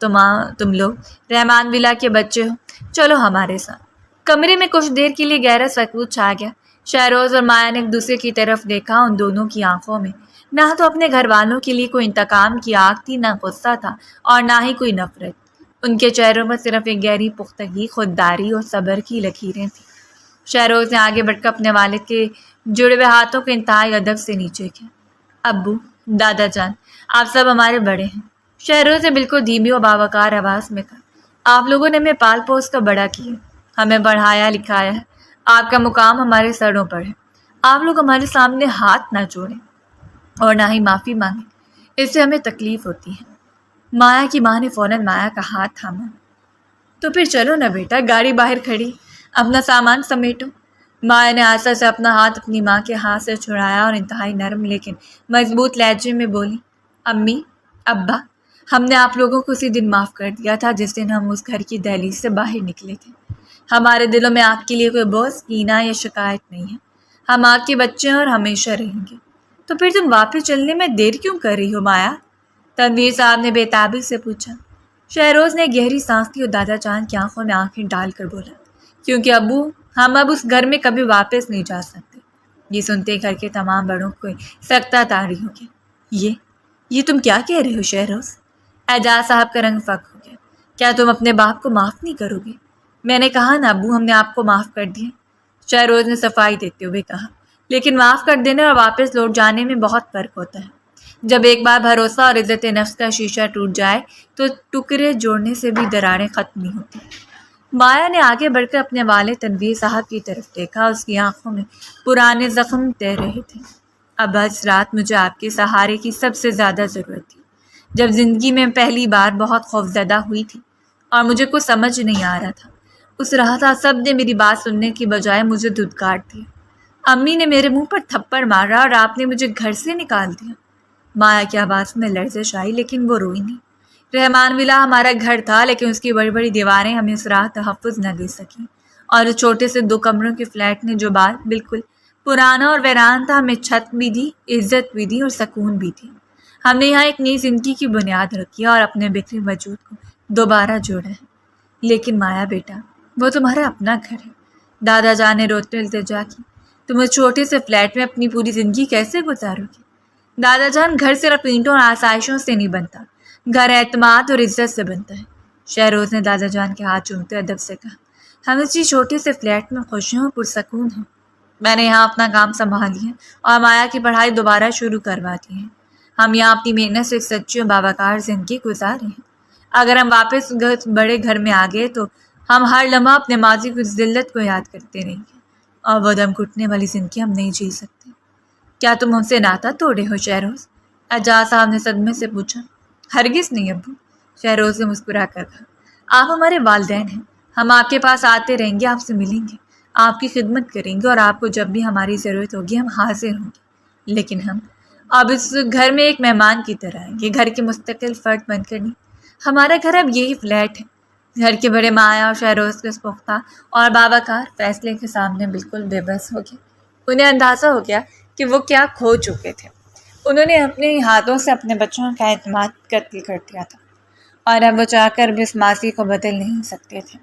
تم لوگ رحمان ولا کے بچے ہو، چلو ہمارے ساتھ۔ کمرے میں کچھ دیر کے لیے گہرا سکوت چھا گیا۔ شہروز اور مایا نے ایک دوسرے کی طرف دیکھا، ان دونوں کی آنکھوں میں نہ تو اپنے گھر والوں کے لیے کوئی انتقام کی آگ تھی، نہ غصہ تھا اور نہ ہی کوئی نفرت۔ ان کے چہروں پر صرف ایک گہری پختگی، خودداری اور صبر کی لکیریں تھیں۔ شہروز نے آگے بڑھ کر اپنے والد کے جڑے ہوئے ہاتھوں کو انتہائی ادب سے نیچے کیا۔ ابو، دادا جان، آپ سب ہمارے بڑے ہیں۔ شہروز نے بالکل دھیمی و باوقار آواز میں کہا، آپ لوگوں نے ہمیں پال پوس کر بڑا کیا، ہمیں پڑھایا لکھایا ہے، آپ کا مقام ہمارے سروں پر ہے۔ آپ لوگ ہمارے سامنے ہاتھ نہ جوڑیں اور نہ ہی معافی مانگیں، اس سے ہمیں تکلیف ہوتی ہے۔ مایا کی ماں نے فوراً مایا کا ہاتھ تھاما۔ تو پھر چلو نا بیٹا، گاڑی باہر کھڑی، اپنا سامان سمیٹو۔ مایا نے آہستہ سے اپنا ہاتھ اپنی ماں کے ہاتھ سے چھڑایا اور انتہائی نرم لیکن مضبوط لہجے میں بولی، امی، ابا، ہم نے آپ لوگوں کو اسی دن معاف کر دیا تھا جس دن ہم اس گھر کی دہلیز سے باہر نکلے تھے۔ ہمارے دلوں میں آپ کے لیے کوئی بغض، کینہ یا شکایت نہیں ہے۔ ہم آپ کے بچے ہیں اور ہمیشہ رہیں گے۔ تو پھر تم واپس چلنے میں دیر کیوں کر رہی ہو مایا؟ تنویر صاحب نے بے تابی سے پوچھا۔ شہروز نے گہری سانس لی اور دادا جان کی آنکھوں میں آنکھیں ڈال کر بولا، کیونکہ ابو، ہم اب اس گھر میں کبھی واپس نہیں جا سکتے۔ یہ سنتے گھر کے تمام بڑوں کو سکتہ طاری ہو گیا۔ یہ تم کیا کہہ رہے ہو شہروز؟ اعجاز صاحب کا رنگ فک ہو گیا۔ کیا تم اپنے باپ کو معاف نہیں کرو گے؟ میں نے کہا نا ابو، ہم نے آپ کو معاف کر دیا، شہروز نے صفائی دیتے ہوئے کہا، لیکن معاف کر دینے اور واپس لوٹ جانے میں بہت فرق ہوتا ہے۔ جب ایک بار بھروسہ اور عزت نفس کا شیشہ ٹوٹ جائے تو ٹکڑے جوڑنے سے بھی دراریں ختم نہیں ہوتی۔ مایا نے آگے بڑھ کر اپنے والد تنویر صاحب کی طرف دیکھا، اس کی آنکھوں میں پرانے زخم تیر رہے تھے۔ اب آج رات مجھے آپ کے سہارے کی سب سے زیادہ ضرورت تھی۔ جب زندگی میں پہلی بار بہت خوفزدہ ہوئی تھی اور مجھے کچھ سمجھ نہیں آ رہا تھا، اس رات سب نے میری بات سننے کی بجائے مجھے دھتکار دی۔ امی نے میرے منہ پر تھپڑ مارا اور آپ نے مجھے گھر سے نکال دیا۔ مایا کی آواز میں لرزش آئی لیکن وہ روئی نہیں۔ رحمان ولا ہمارا گھر تھا، لیکن اس کی بڑی بڑی دیواریں ہمیں اس رات تحفظ نہ دے سکیں، اور اس چھوٹے سے 2 کمروں کے فلیٹ نے جو بات بالکل پرانا اور ویران تھا، ہمیں چھت بھی دی، عزت بھی دی اور سکون بھی دی۔ ہم نے یہاں ایک نئی زندگی کی بنیاد رکھی اور اپنے بکھرے وجود کو دوبارہ جوڑا ہے۔ لیکن مایا بیٹا، وہ تمہارا اپنا گھر ہے۔ دادا جان نے روتے التجا کی، تم اس چھوٹے سے فلیٹ میں اپنی پوری زندگی کیسے گزارو گے؟ دادا جان، گھر صرف اینٹوں اور آسائشوں سے نہیں بنتا، گھر اعتماد اور عزت سے بنتا ہے۔ شہروز نے دادا جان کے ہاتھ چومتے ادب سے کہا، ہم اسی چھوٹے سے فلیٹ میں خوش ہیں اور پرسکون ہیں۔ میں نے یہاں اپنا کام سنبھال لیا اور مایا کی پڑھائی دوبارہ شروع کروا دی ہے۔ ہم یہاں اپنی محنت سے ایک سچی اور باوقار زندگی گزار رہے ہیں۔ اگر ہم واپس بڑے گھر میں آ گئے تو ہم ہر لمحہ اپنے ماضی کی ذلت کو یاد کرتے رہیں گے اور وہ دم گھٹنے والی زندگی ہم نہیں جی سکتے۔ کیا تم ہم سے ناتا توڑے ہو شہروز؟ اعجاز صاحب نے صدمے سے پوچھا۔ ہرگز نہیں ابو، شہروز نے مسکرا کر کہا، آپ ہمارے والدین ہیں، ہم آپ کے پاس آتے رہیں گے، آپ سے ملیں گے، آپ کی خدمت کریں گے اور آپ کو جب بھی ہماری ضرورت ہوگی ہم حاضر ہوں گے، لیکن ہم اب اس گھر میں ایک مہمان کی طرح ہیں، یہ گھر کے مستقل فرد بن کر نہیں، ہمارا گھر اب یہی فلیٹ ہے۔ گھر کے بڑے مایا اور شہروز کے اس پختہ اور باوقار فیصلے کے سامنے بالکل بے بس ہو گئے۔ انہیں اندازہ ہو گیا کہ وہ کیا کھو چکے تھے۔ انہوں نے اپنے ہاتھوں سے اپنے بچوں کا اعتماد قتل کر دیا تھا اور اب وہ چاہ کر بھی اس ماضی کو بدل نہیں سکتے تھے۔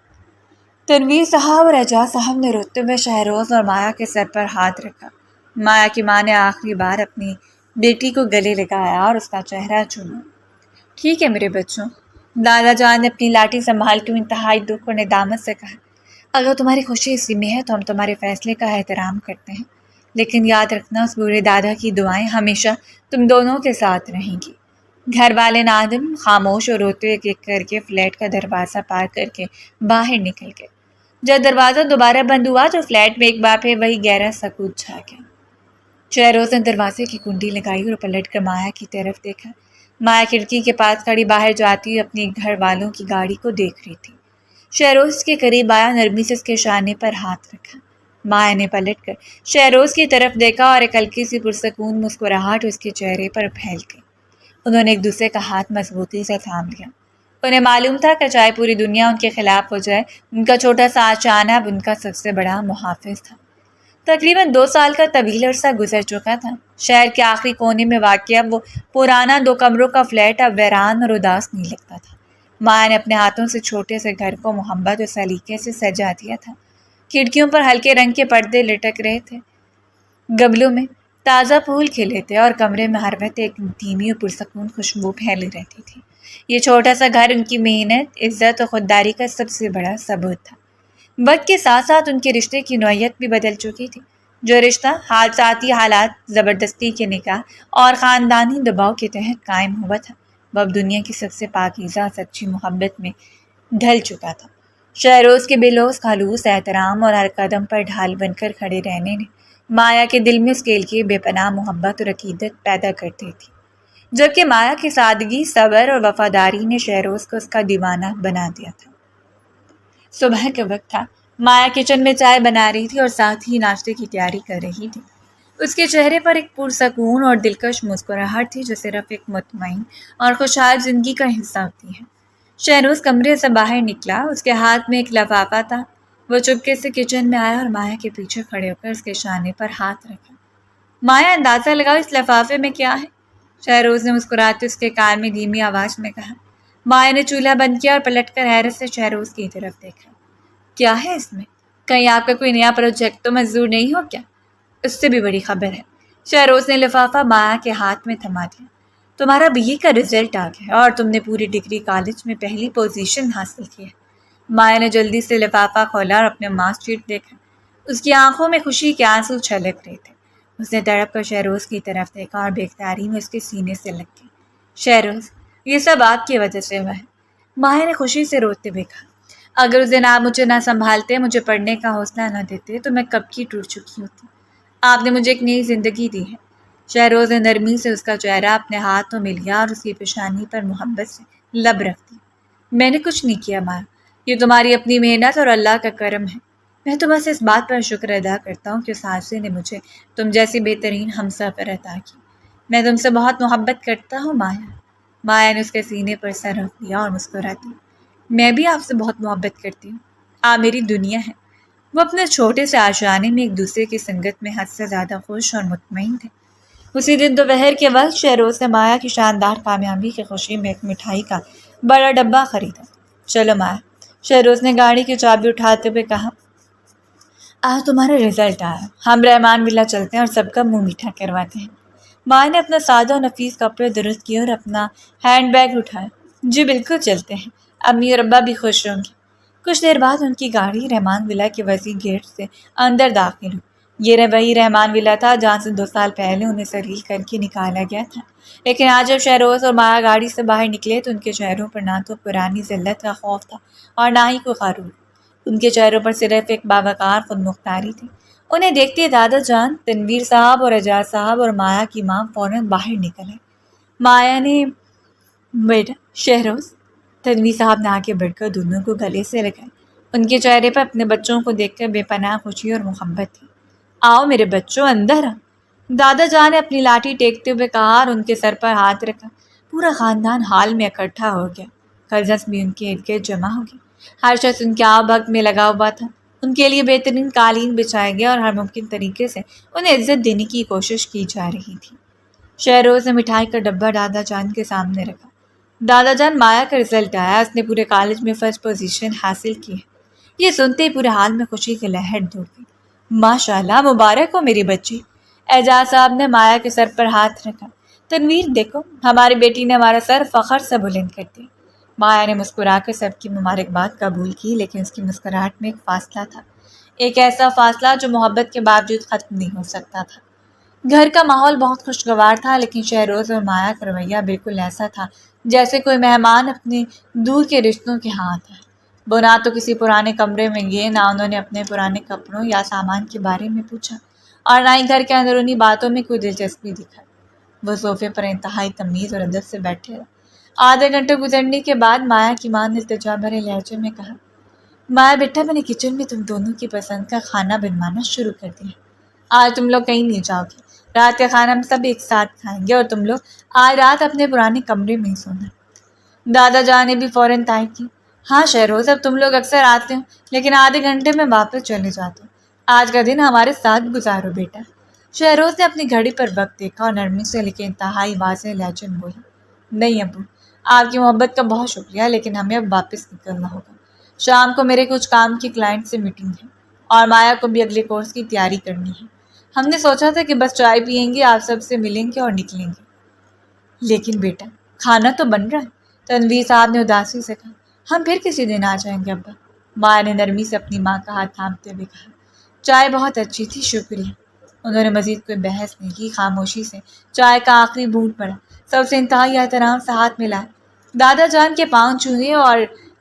تنویر صاحب اور اعجاز صاحب نے روتے ہوئے شہروز اور مایا کے سر پر ہاتھ رکھا۔ مایا کی ماں نے آخری بار اپنی بیٹی کو گلے لگایا اور اس کا چہرہ چوما۔ ٹھیک ہے میرے بچوں، دادا جان نے اپنی لاٹھی سنبھال کے انتہائی دکھ اور ندامت سے کہا، اگر تمہاری خوشی اسی میں ہے تو ہم تمہارے فیصلے کا احترام کرتے ہیں، لیکن یاد رکھنا اس بوڑھے دادا کی دعائیں ہمیشہ تم دونوں کے ساتھ رہیں گی۔ گھر والے نادم خاموش اور روتے ایک ایک کر کے فلیٹ کا دروازہ پار کر کے باہر نکل گئے۔ جب دروازہ دوبارہ بند ہوا تو فلیٹ میں ایک بار پھر وہی گہرا سکوت چھا گیا۔ شہروز نے دروازے کی کنڈی لگائی اور پلٹ کر مایا کی طرف دیکھا۔ مایا کھڑکی کے پاس کھڑی باہر جاتی ہوئی اپنے گھر والوں کی گاڑی کو دیکھ رہی تھی۔ شہروز کے قریب آیا، نرمی سے اس کے شانے پر ہاتھ رکھا۔ مایا نے پلٹ کر شہروز کی طرف دیکھا اور ایک ہلکی سی پرسکون مسکراہٹ اس کے چہرے پر پھیل گئی۔ انہوں نے ایک دوسرے کا ہاتھ مضبوطی سے تھام لیا۔ انہیں معلوم تھا کہ چاہے پوری دنیا ان کے خلاف ہو جائے، ان کا چھوٹا سا آشیانہ اب ان کا سب سے بڑا محافظ تھا۔ تقریباً 2 سال کا طویل عرصہ گزر چکا تھا۔ شہر کے آخری کونے میں واقع وہ پرانا 2 کمروں کا فلیٹ اب ویران اور اداس نہیں لگتا تھا۔ مایا نے اپنے ہاتھوں سے چھوٹے سے گھر کو محبت اور سلیقے سے سجا دیا تھا۔ کھڑکیوں پر ہلکے رنگ کے پردے لٹک رہے تھے، گملوں میں تازہ پھول کھلے تھے اور کمرے میں ہر وقت ایک دھیمی اور پرسکون خوشبو پھیلی رہتی تھی۔ یہ چھوٹا سا گھر ان کی محنت، عزت اور خودداری کا سب سے بڑا ثبوت تھا۔ وقت کے ساتھ ساتھ ان کے رشتے کی نوعیت بھی بدل چکی تھی۔ جو رشتہ حادثاتی حالات، زبردستی کے نکاح اور خاندانی دباؤ کے تحت قائم ہوا تھا، وہ اب دنیا کی سب سے پاکیزہ سچی محبت میں ڈھل چکا تھا۔ شہروز کے بے لوث خلوص احترام اور ہر قدم پر ڈھال بن کر کھڑے رہنے نے مایا کے دل میں اس کے لیے بے پناہ محبت اور عقیدت پیدا کر دی تھی، جبکہ مایا کی سادگی، صبر اور وفاداری نے شہروز کو اس کا دیوانہ بنا دیا تھا۔ صبح کا وقت تھا۔ مایا کچن میں چائے بنا رہی تھی اور ساتھ ہی ناشتے کی تیاری کر رہی تھی۔ اس کے چہرے پر ایک پرسکون اور دلکش مسکراہٹ تھی جو صرف ایک مطمئن اور خوشحال زندگی کا حصہ ہوتی ہے۔ شہروز کمرے سے باہر نکلا، اس کے ہاتھ میں ایک لفافہ تھا۔ وہ چپکے سے کچن میں آیا اور مایا کے پیچھے کھڑے ہو کر اس کے شانے پر ہاتھ رکھا۔ مایا، اندازہ لگاؤ اس لفافے میں کیا ہے؟ شہروز نے مسکراتے اس کے کان میں دھیمی آواز میں کہا۔ مایا نے چولہا بند کیا اور پلٹ کر حیرت سے شہروز کی طرف دیکھا۔ کیا ہے اس میں؟ کہیں آپ کا کوئی نیا پروجیکٹ تو منظور نہیں ہو کیا؟ اس سے بھی بڑی خبر ہے۔ شہروز نے لفافہ مایا کے ہاتھ میں تھما دیا۔ تمہارا BA کا رزلٹ آ گیا اور تم نے پوری ڈگری کالج میں پہلی پوزیشن حاصل کی ہے۔ مایا نے جلدی سے لفافہ کھولا اور اپنے مارکس شیٹ دیکھا۔ اس کی آنکھوں میں خوشی کے آنسو چھلک رہے تھے۔ اس نے تڑپ کر شہروز کی طرف دیکھا اور بے اختیاری میں اس کے سینے سے لگ گئی۔ شہروز، یہ سب آپ کی وجہ سے ہوا ہے، مایا نے خوشی سے روتے ہوئے کہا۔ اگر اس دن آپ مجھے نہ سنبھالتے، مجھے پڑھنے کا حوصلہ نہ دیتے تو میں کب کی ٹوٹ چکی ہوتی۔ آپ نے مجھے ایک نئی زندگی دی ہے۔ شہروز نے نرمی سے اس کا چہرہ اپنے ہاتھوں میں لیا اور اس کی پیشانی پر محبت سے لب رکھ دی۔ میں نے کچھ نہیں کیا مایا، یہ تمہاری اپنی محنت اور اللہ کا کرم ہے۔ میں تو بس اس بات پر شکر ادا کرتا ہوں کہ اس حادثے نے مجھے تم جیسی بہترین ہمسفر عطا کی۔ میں تم سے بہت محبت کرتا ہوں مایا۔ مایا نے اس کے سینے پر سر رکھ دیا اور مسکراتی، میں بھی آپ سے بہت محبت کرتی ہوں، آپ میری دنیا ہے۔ وہ اپنے چھوٹے سے آشیانے میں ایک دوسرے کی سنگت میں حد سے زیادہ خوش اور مطمئن تھے۔ اسی دن دوپہر کے وقت شہروز نے مایا کی شاندار کامیابی کی خوشی میں ایک مٹھائی کا بڑا ڈبہ خریدا۔ چلو مایا، شہروز نے گاڑی کی چابی اٹھاتے ہوئے کہا، آج تمہارا رزلٹ آیا، ہم رحمان ولا چلتے ہیں اور سب کا منہ میٹھا کرواتے ہیں۔ مایا نے اپنا سادہ اور نفیس کپڑے درست کیے اور اپنا ہینڈ بیگ اٹھایا۔ جی بالکل چلتے ہیں، امی اور ابا بھی خوش ہوں گے۔ کچھ دیر بعد ان کی گاڑی رحمان ولا کے وسیع گیٹ سے اندر داخل ہوئی۔ یہ وہی رحمان ولا تھا جہاں سے 2 سال پہلے انہیں سلیل کر کے نکالا گیا تھا، لیکن آج جب شہروز اور مایا گاڑی سے باہر نکلے تو ان کے چہروں پر نہ تو پرانی ذلت کا خوف تھا اور نہ ہی کوئی غرور۔ ان کے چہروں پر صرف ایک باوقار خود مختاری تھی۔ انہیں دیکھتے دادا جان، تنویر صاحب اور اعجاز صاحب اور مایا کی ماں فوراً باہر نکلے۔ مایا نے بیٹا شہروز، تنویر صاحب نے آگے بڑھ کر دونوں کو گلے سے لگائے۔ ان کے چہرے پر اپنے بچوں کو دیکھ کر بے پناہ خوشی اور محبت تھی۔ آؤ میرے بچوں، اندر آؤ، دادا جان نے اپنی لاٹھی ٹیکتے ہوئے کہا اور ان کے سر پر ہاتھ رکھا۔ پورا خاندان ہال میں اکٹھا ہو گیا۔ کزنس بھی ان کے ارد گرد جمع ہو گئے۔ ہر شخص ان کے آؤ بھگت میں لگا ہوا تھا۔ ان کے لیے بہترین قالین بچھایا گیا اور ہر ممکن طریقے سے انہیں عزت دینے کی کوشش کی جا رہی تھی۔ شہروز نے مٹھائی کا ڈبہ دادا جان کے سامنے رکھا۔ دادا جان، مایا کا رزلٹ آیا، اس نے پورے کالج میں فرسٹ پوزیشن حاصل کی ہے۔ یہ سنتے ہی پورے حال میں خوشی کی لہر دوڑ گئی۔ ماشاء اللہ، مبارک ہو میری بچی۔ اعجاز صاحب نے مایا کے سر پر ہاتھ رکھا۔ تنویر دیکھو، ہماری بیٹی نے ہمارا سر فخر سے بلند کر دیا۔ مایا نے مسکرا کر سب کی مبارکباد قبول کی، لیکن اس کی مسکراہٹ میں ایک فاصلہ تھا، ایک ایسا فاصلہ جو محبت کے باوجود ختم نہیں ہو سکتا تھا۔ گھر کا ماحول بہت خوشگوار تھا، لیکن شہروز اور مایا کا رویہ بالکل ایسا تھا جیسے کوئی مہمان اپنے دور کے رشتوں کے ہاں آتا ہے۔ وہ نہ تو کسی پرانے کمرے میں گئے، نہ انہوں نے اپنے پرانے کپڑوں یا سامان کے بارے میں پوچھا، اور نہ ہی گھر کے اندرونی باتوں میں کوئی دلچسپی دکھائی۔ وہ صوفے پر انتہائی تمیز اور ادب سے بیٹھے رہے۔ آدھے گھنٹے گزرنے کے بعد مایا کی ماں نے التجا بھرے لہجے میں کہا، مایا بیٹا، میں نے کچن میں تم دونوں کی پسند کا کھانا بنوانا شروع کر دیا۔ آج تم لوگ کہیں نہیں جاؤ گے، رات کا کھانا ہم سب ایک ساتھ کھائیں گے اور تم لوگ آج رات اپنے پرانے کمرے میں ہی سونا۔ دادا جان نے بھی فوراً تائید کی، ہاں شہروز، اب تم لوگ اکثر آتے ہو، لیکن آدھے گھنٹے میں واپس چلے جاتے ہو۔ آج کا دن ہمارے ساتھ گزارو بیٹا۔ شہروز نے اپنی گھڑی پر وقت دیکھا اور نرمی سے لیکن انتہائی واضح لہجے میں بولا، نہیں ابو، آپ کی محبت کا بہت شکریہ، لیکن ہمیں اب واپس نکلنا ہوگا۔ شام کو میرے کچھ کام کی کلائنٹ سے میٹنگ ہے اور مایا کو بھی اگلے کورس کی تیاری کرنی ہے۔ ہم نے سوچا تھا کہ بس چائے پئیں گے، آپ سب سے ملیں گے اور نکلیں گے۔ لیکن بیٹا، کھانا تو بن رہا ہے، تنویر صاحب نے اداسی سے کہا۔ ہم پھر کسی دن آ جائیں گے ابا، مایا نے نرمی سے اپنی ماں کا ہاتھ تھامتے ہوئے کہا۔ چائے بہت اچھی تھی، شکریہ۔ انہوں نے مزید کوئی بحث نہیں کی، خاموشی سے چائے کا آخری بھونٹ پڑا، سب سے انتہائی احترام سے ہاتھ ملایا، دادا جان کے پاؤں چھوئے اور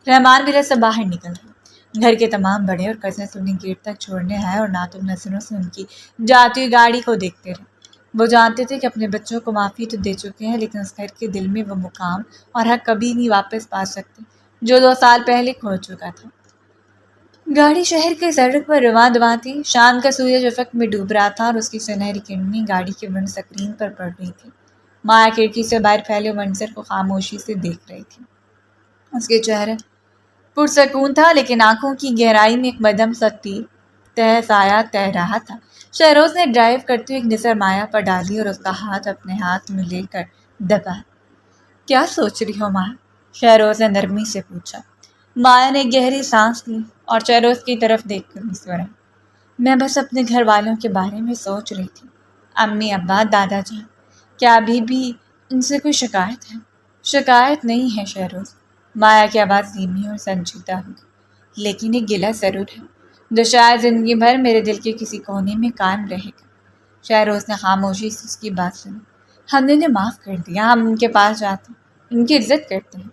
رحمان ولا سے باہر نکل گئے۔ گھر کے تمام بڑے اور کزنس انہیں گیٹ تک چھوڑنے آئے اور نہ تم نظروں سے ان کی جاتی ہوئی گاڑی کو دیکھتے رہے۔ وہ جانتے تھے کہ اپنے بچوں کو معافی تو دے چکے ہیں، لیکن اس گھر کے دل میں وہ مقام اور حق کبھی نہیں واپس پا سکتے جو 2 سال پہلے کھو چکا تھا۔ گاڑی شہر کے سڑک پر رواں دواں تھی۔ شام کا سورج افق میں ڈوب رہا تھا اور اس کی سنہری کرنیں گاڑی کے ونڈ سکرین پر پڑ رہی تھی۔ مایا کھڑکی سے باہر پھیلے منظر کو خاموشی سے دیکھ رہی تھی۔ اس کے چہرے پرسکون تھا، لیکن آنکھوں کی گہرائی میں ایک مدھم سا تہ سایہ تہ رہا تھا۔ شہروز نے ڈرائیو کرتے ہوئے ایک نظر مایا پر ڈالی اور اس کا ہاتھ اپنے ہاتھ میں لے کر دبایا۔ کیا سوچ رہی ہو مایا؟ شہروز نے نرمی سے پوچھا۔ مایا نے گہری سانس لی اور شہروز کی طرف دیکھ کر مسکرائی۔ میں بس اپنے گھر والوں کے بارے میں سوچ رہی تھی، امی، ابا، دادا جان۔ کیا ابھی بھی ان سے کوئی شکایت ہے؟ شکایت نہیں ہے شہروز، مایا کی آواز دھیمی اور سنجیدہ ہو گئی، لیکن ایک گلہ ضرور ہے جو شاید زندگی بھر میرے دل کے کسی کونے میں قائم رہے گا۔ شہروز نے خاموشی سے اس کی بات سنی۔ ہم نے انہیں معاف کر دیا، ہم ان کے پاس جاتے ہیں، ان کی عزت کرتے ہیں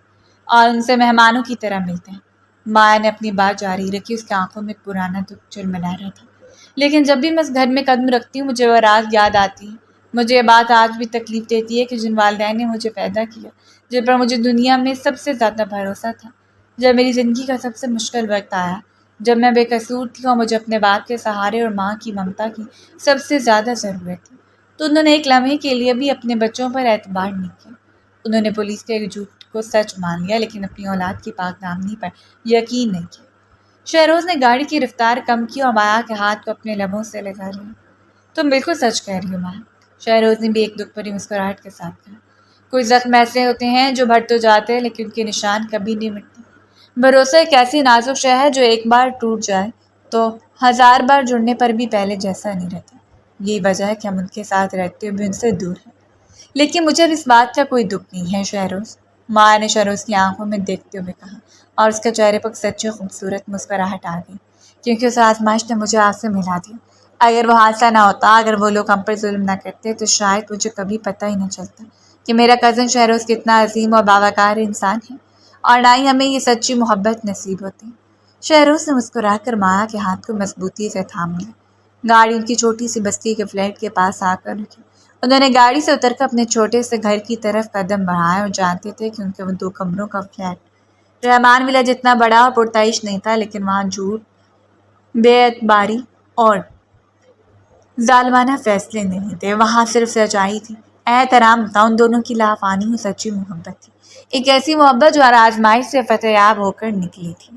اور ان سے مہمانوں کی طرح ملتے ہیں۔ مایا نے اپنی بات جاری رکھی، اس کی آنکھوں میں ایک پرانا دکھ جلملا رہا تھا۔ لیکن جب بھی میں اس گھر میں قدم رکھتی ہوں، مجھے وہ رات یاد آتی ہے۔ مجھے یہ بات آج بھی تکلیف دیتی ہے کہ جن والدین نے مجھے پیدا کیا، جن پر مجھے دنیا میں سب سے زیادہ بھروسہ تھا، جب میری زندگی کا سب سے مشکل وقت آیا، جب میں بے قصور تھی اور مجھے اپنے باپ کے سہارے اور ماں کی ممتا کی سب سے زیادہ ضرورت تھی، تو انہوں نے ایک لمحے کے لیے بھی اپنے بچوں پر اعتبار نہیں کیا۔ انہوں نے پولیس کے جھوٹ کو سچ مان لیا، لیکن اپنی اولاد کی پاک دامنی پر یقین نہیں کیا۔ شہروز نے گاڑی کی رفتار کم کی اور مایا کے ہاتھ کو اپنے لبوں سے لگا لیا۔ تم بالکل سچ کہہ رہی ہو مایا، شہروز نے بھی ایک دکھ بھری مسکراہٹ کے ساتھ کہا۔ کوئی زخم ایسے ہوتے ہیں جو بڑھ تو جاتے ہیں، لیکن ان کے نشان کبھی نہیں مٹتے۔ بھروسہ ایک ایسی نازک شے ہے جو ایک بار ٹوٹ جائے تو 1000 بار جڑنے پر بھی پہلے جیسا نہیں رہتا۔ یہی وجہ ہے کہ ہم ان کے ساتھ رہتے ہوئے بھی ان سے دور ہیں۔ لیکن مجھے اب اس بات کا کوئی دکھ نہیں ہے شہروز، مایا نے شہروز کی آنکھوں میں دیکھتے ہوئے کہا، اور اس کے چہرے پر سچی خوبصورت مسکراہٹ آ گئی، کیونکہ اس آزمائش نے مجھے آپ سے ملا دیا۔ اگر وہ حادثہ نہ ہوتا، اگر وہ لوگ ہم پر ظلم نہ کرتے، تو شاید مجھے کبھی پتہ ہی نہ چلتا کہ میرا کزن شہروز کتنا عظیم اور باوقار انسان ہے، اور نہ ہی ہمیں یہ سچی محبت نصیب ہوتی۔ شہروز نے مسکرا کر مایا کے ہاتھ کو مضبوطی سے تھام لیا۔ گاڑی ان کی چھوٹی سی بستی کے فلیٹ کے پاس آ کر رکی۔ انہوں نے گاڑی سے اتر کر اپنے چھوٹے سے گھر کی طرف قدم بڑھائے اور جانتے تھے کہ ان کے وہ 2 کمروں کا فلیٹ رحمان ولا جتنا بڑا اور پرتعیش نہیں تھا، لیکن وہاں جھوٹ، بے اعتباری اور ظالمانہ فیصلے نہیں تھے، وہاں صرف سچائی تھی، احترام تھا، ان دونوں کی لافانی اور سچی محبت تھی، ایک ایسی محبت جو ہر آزمائش سے فتح یاب ہو کر نکلی تھی۔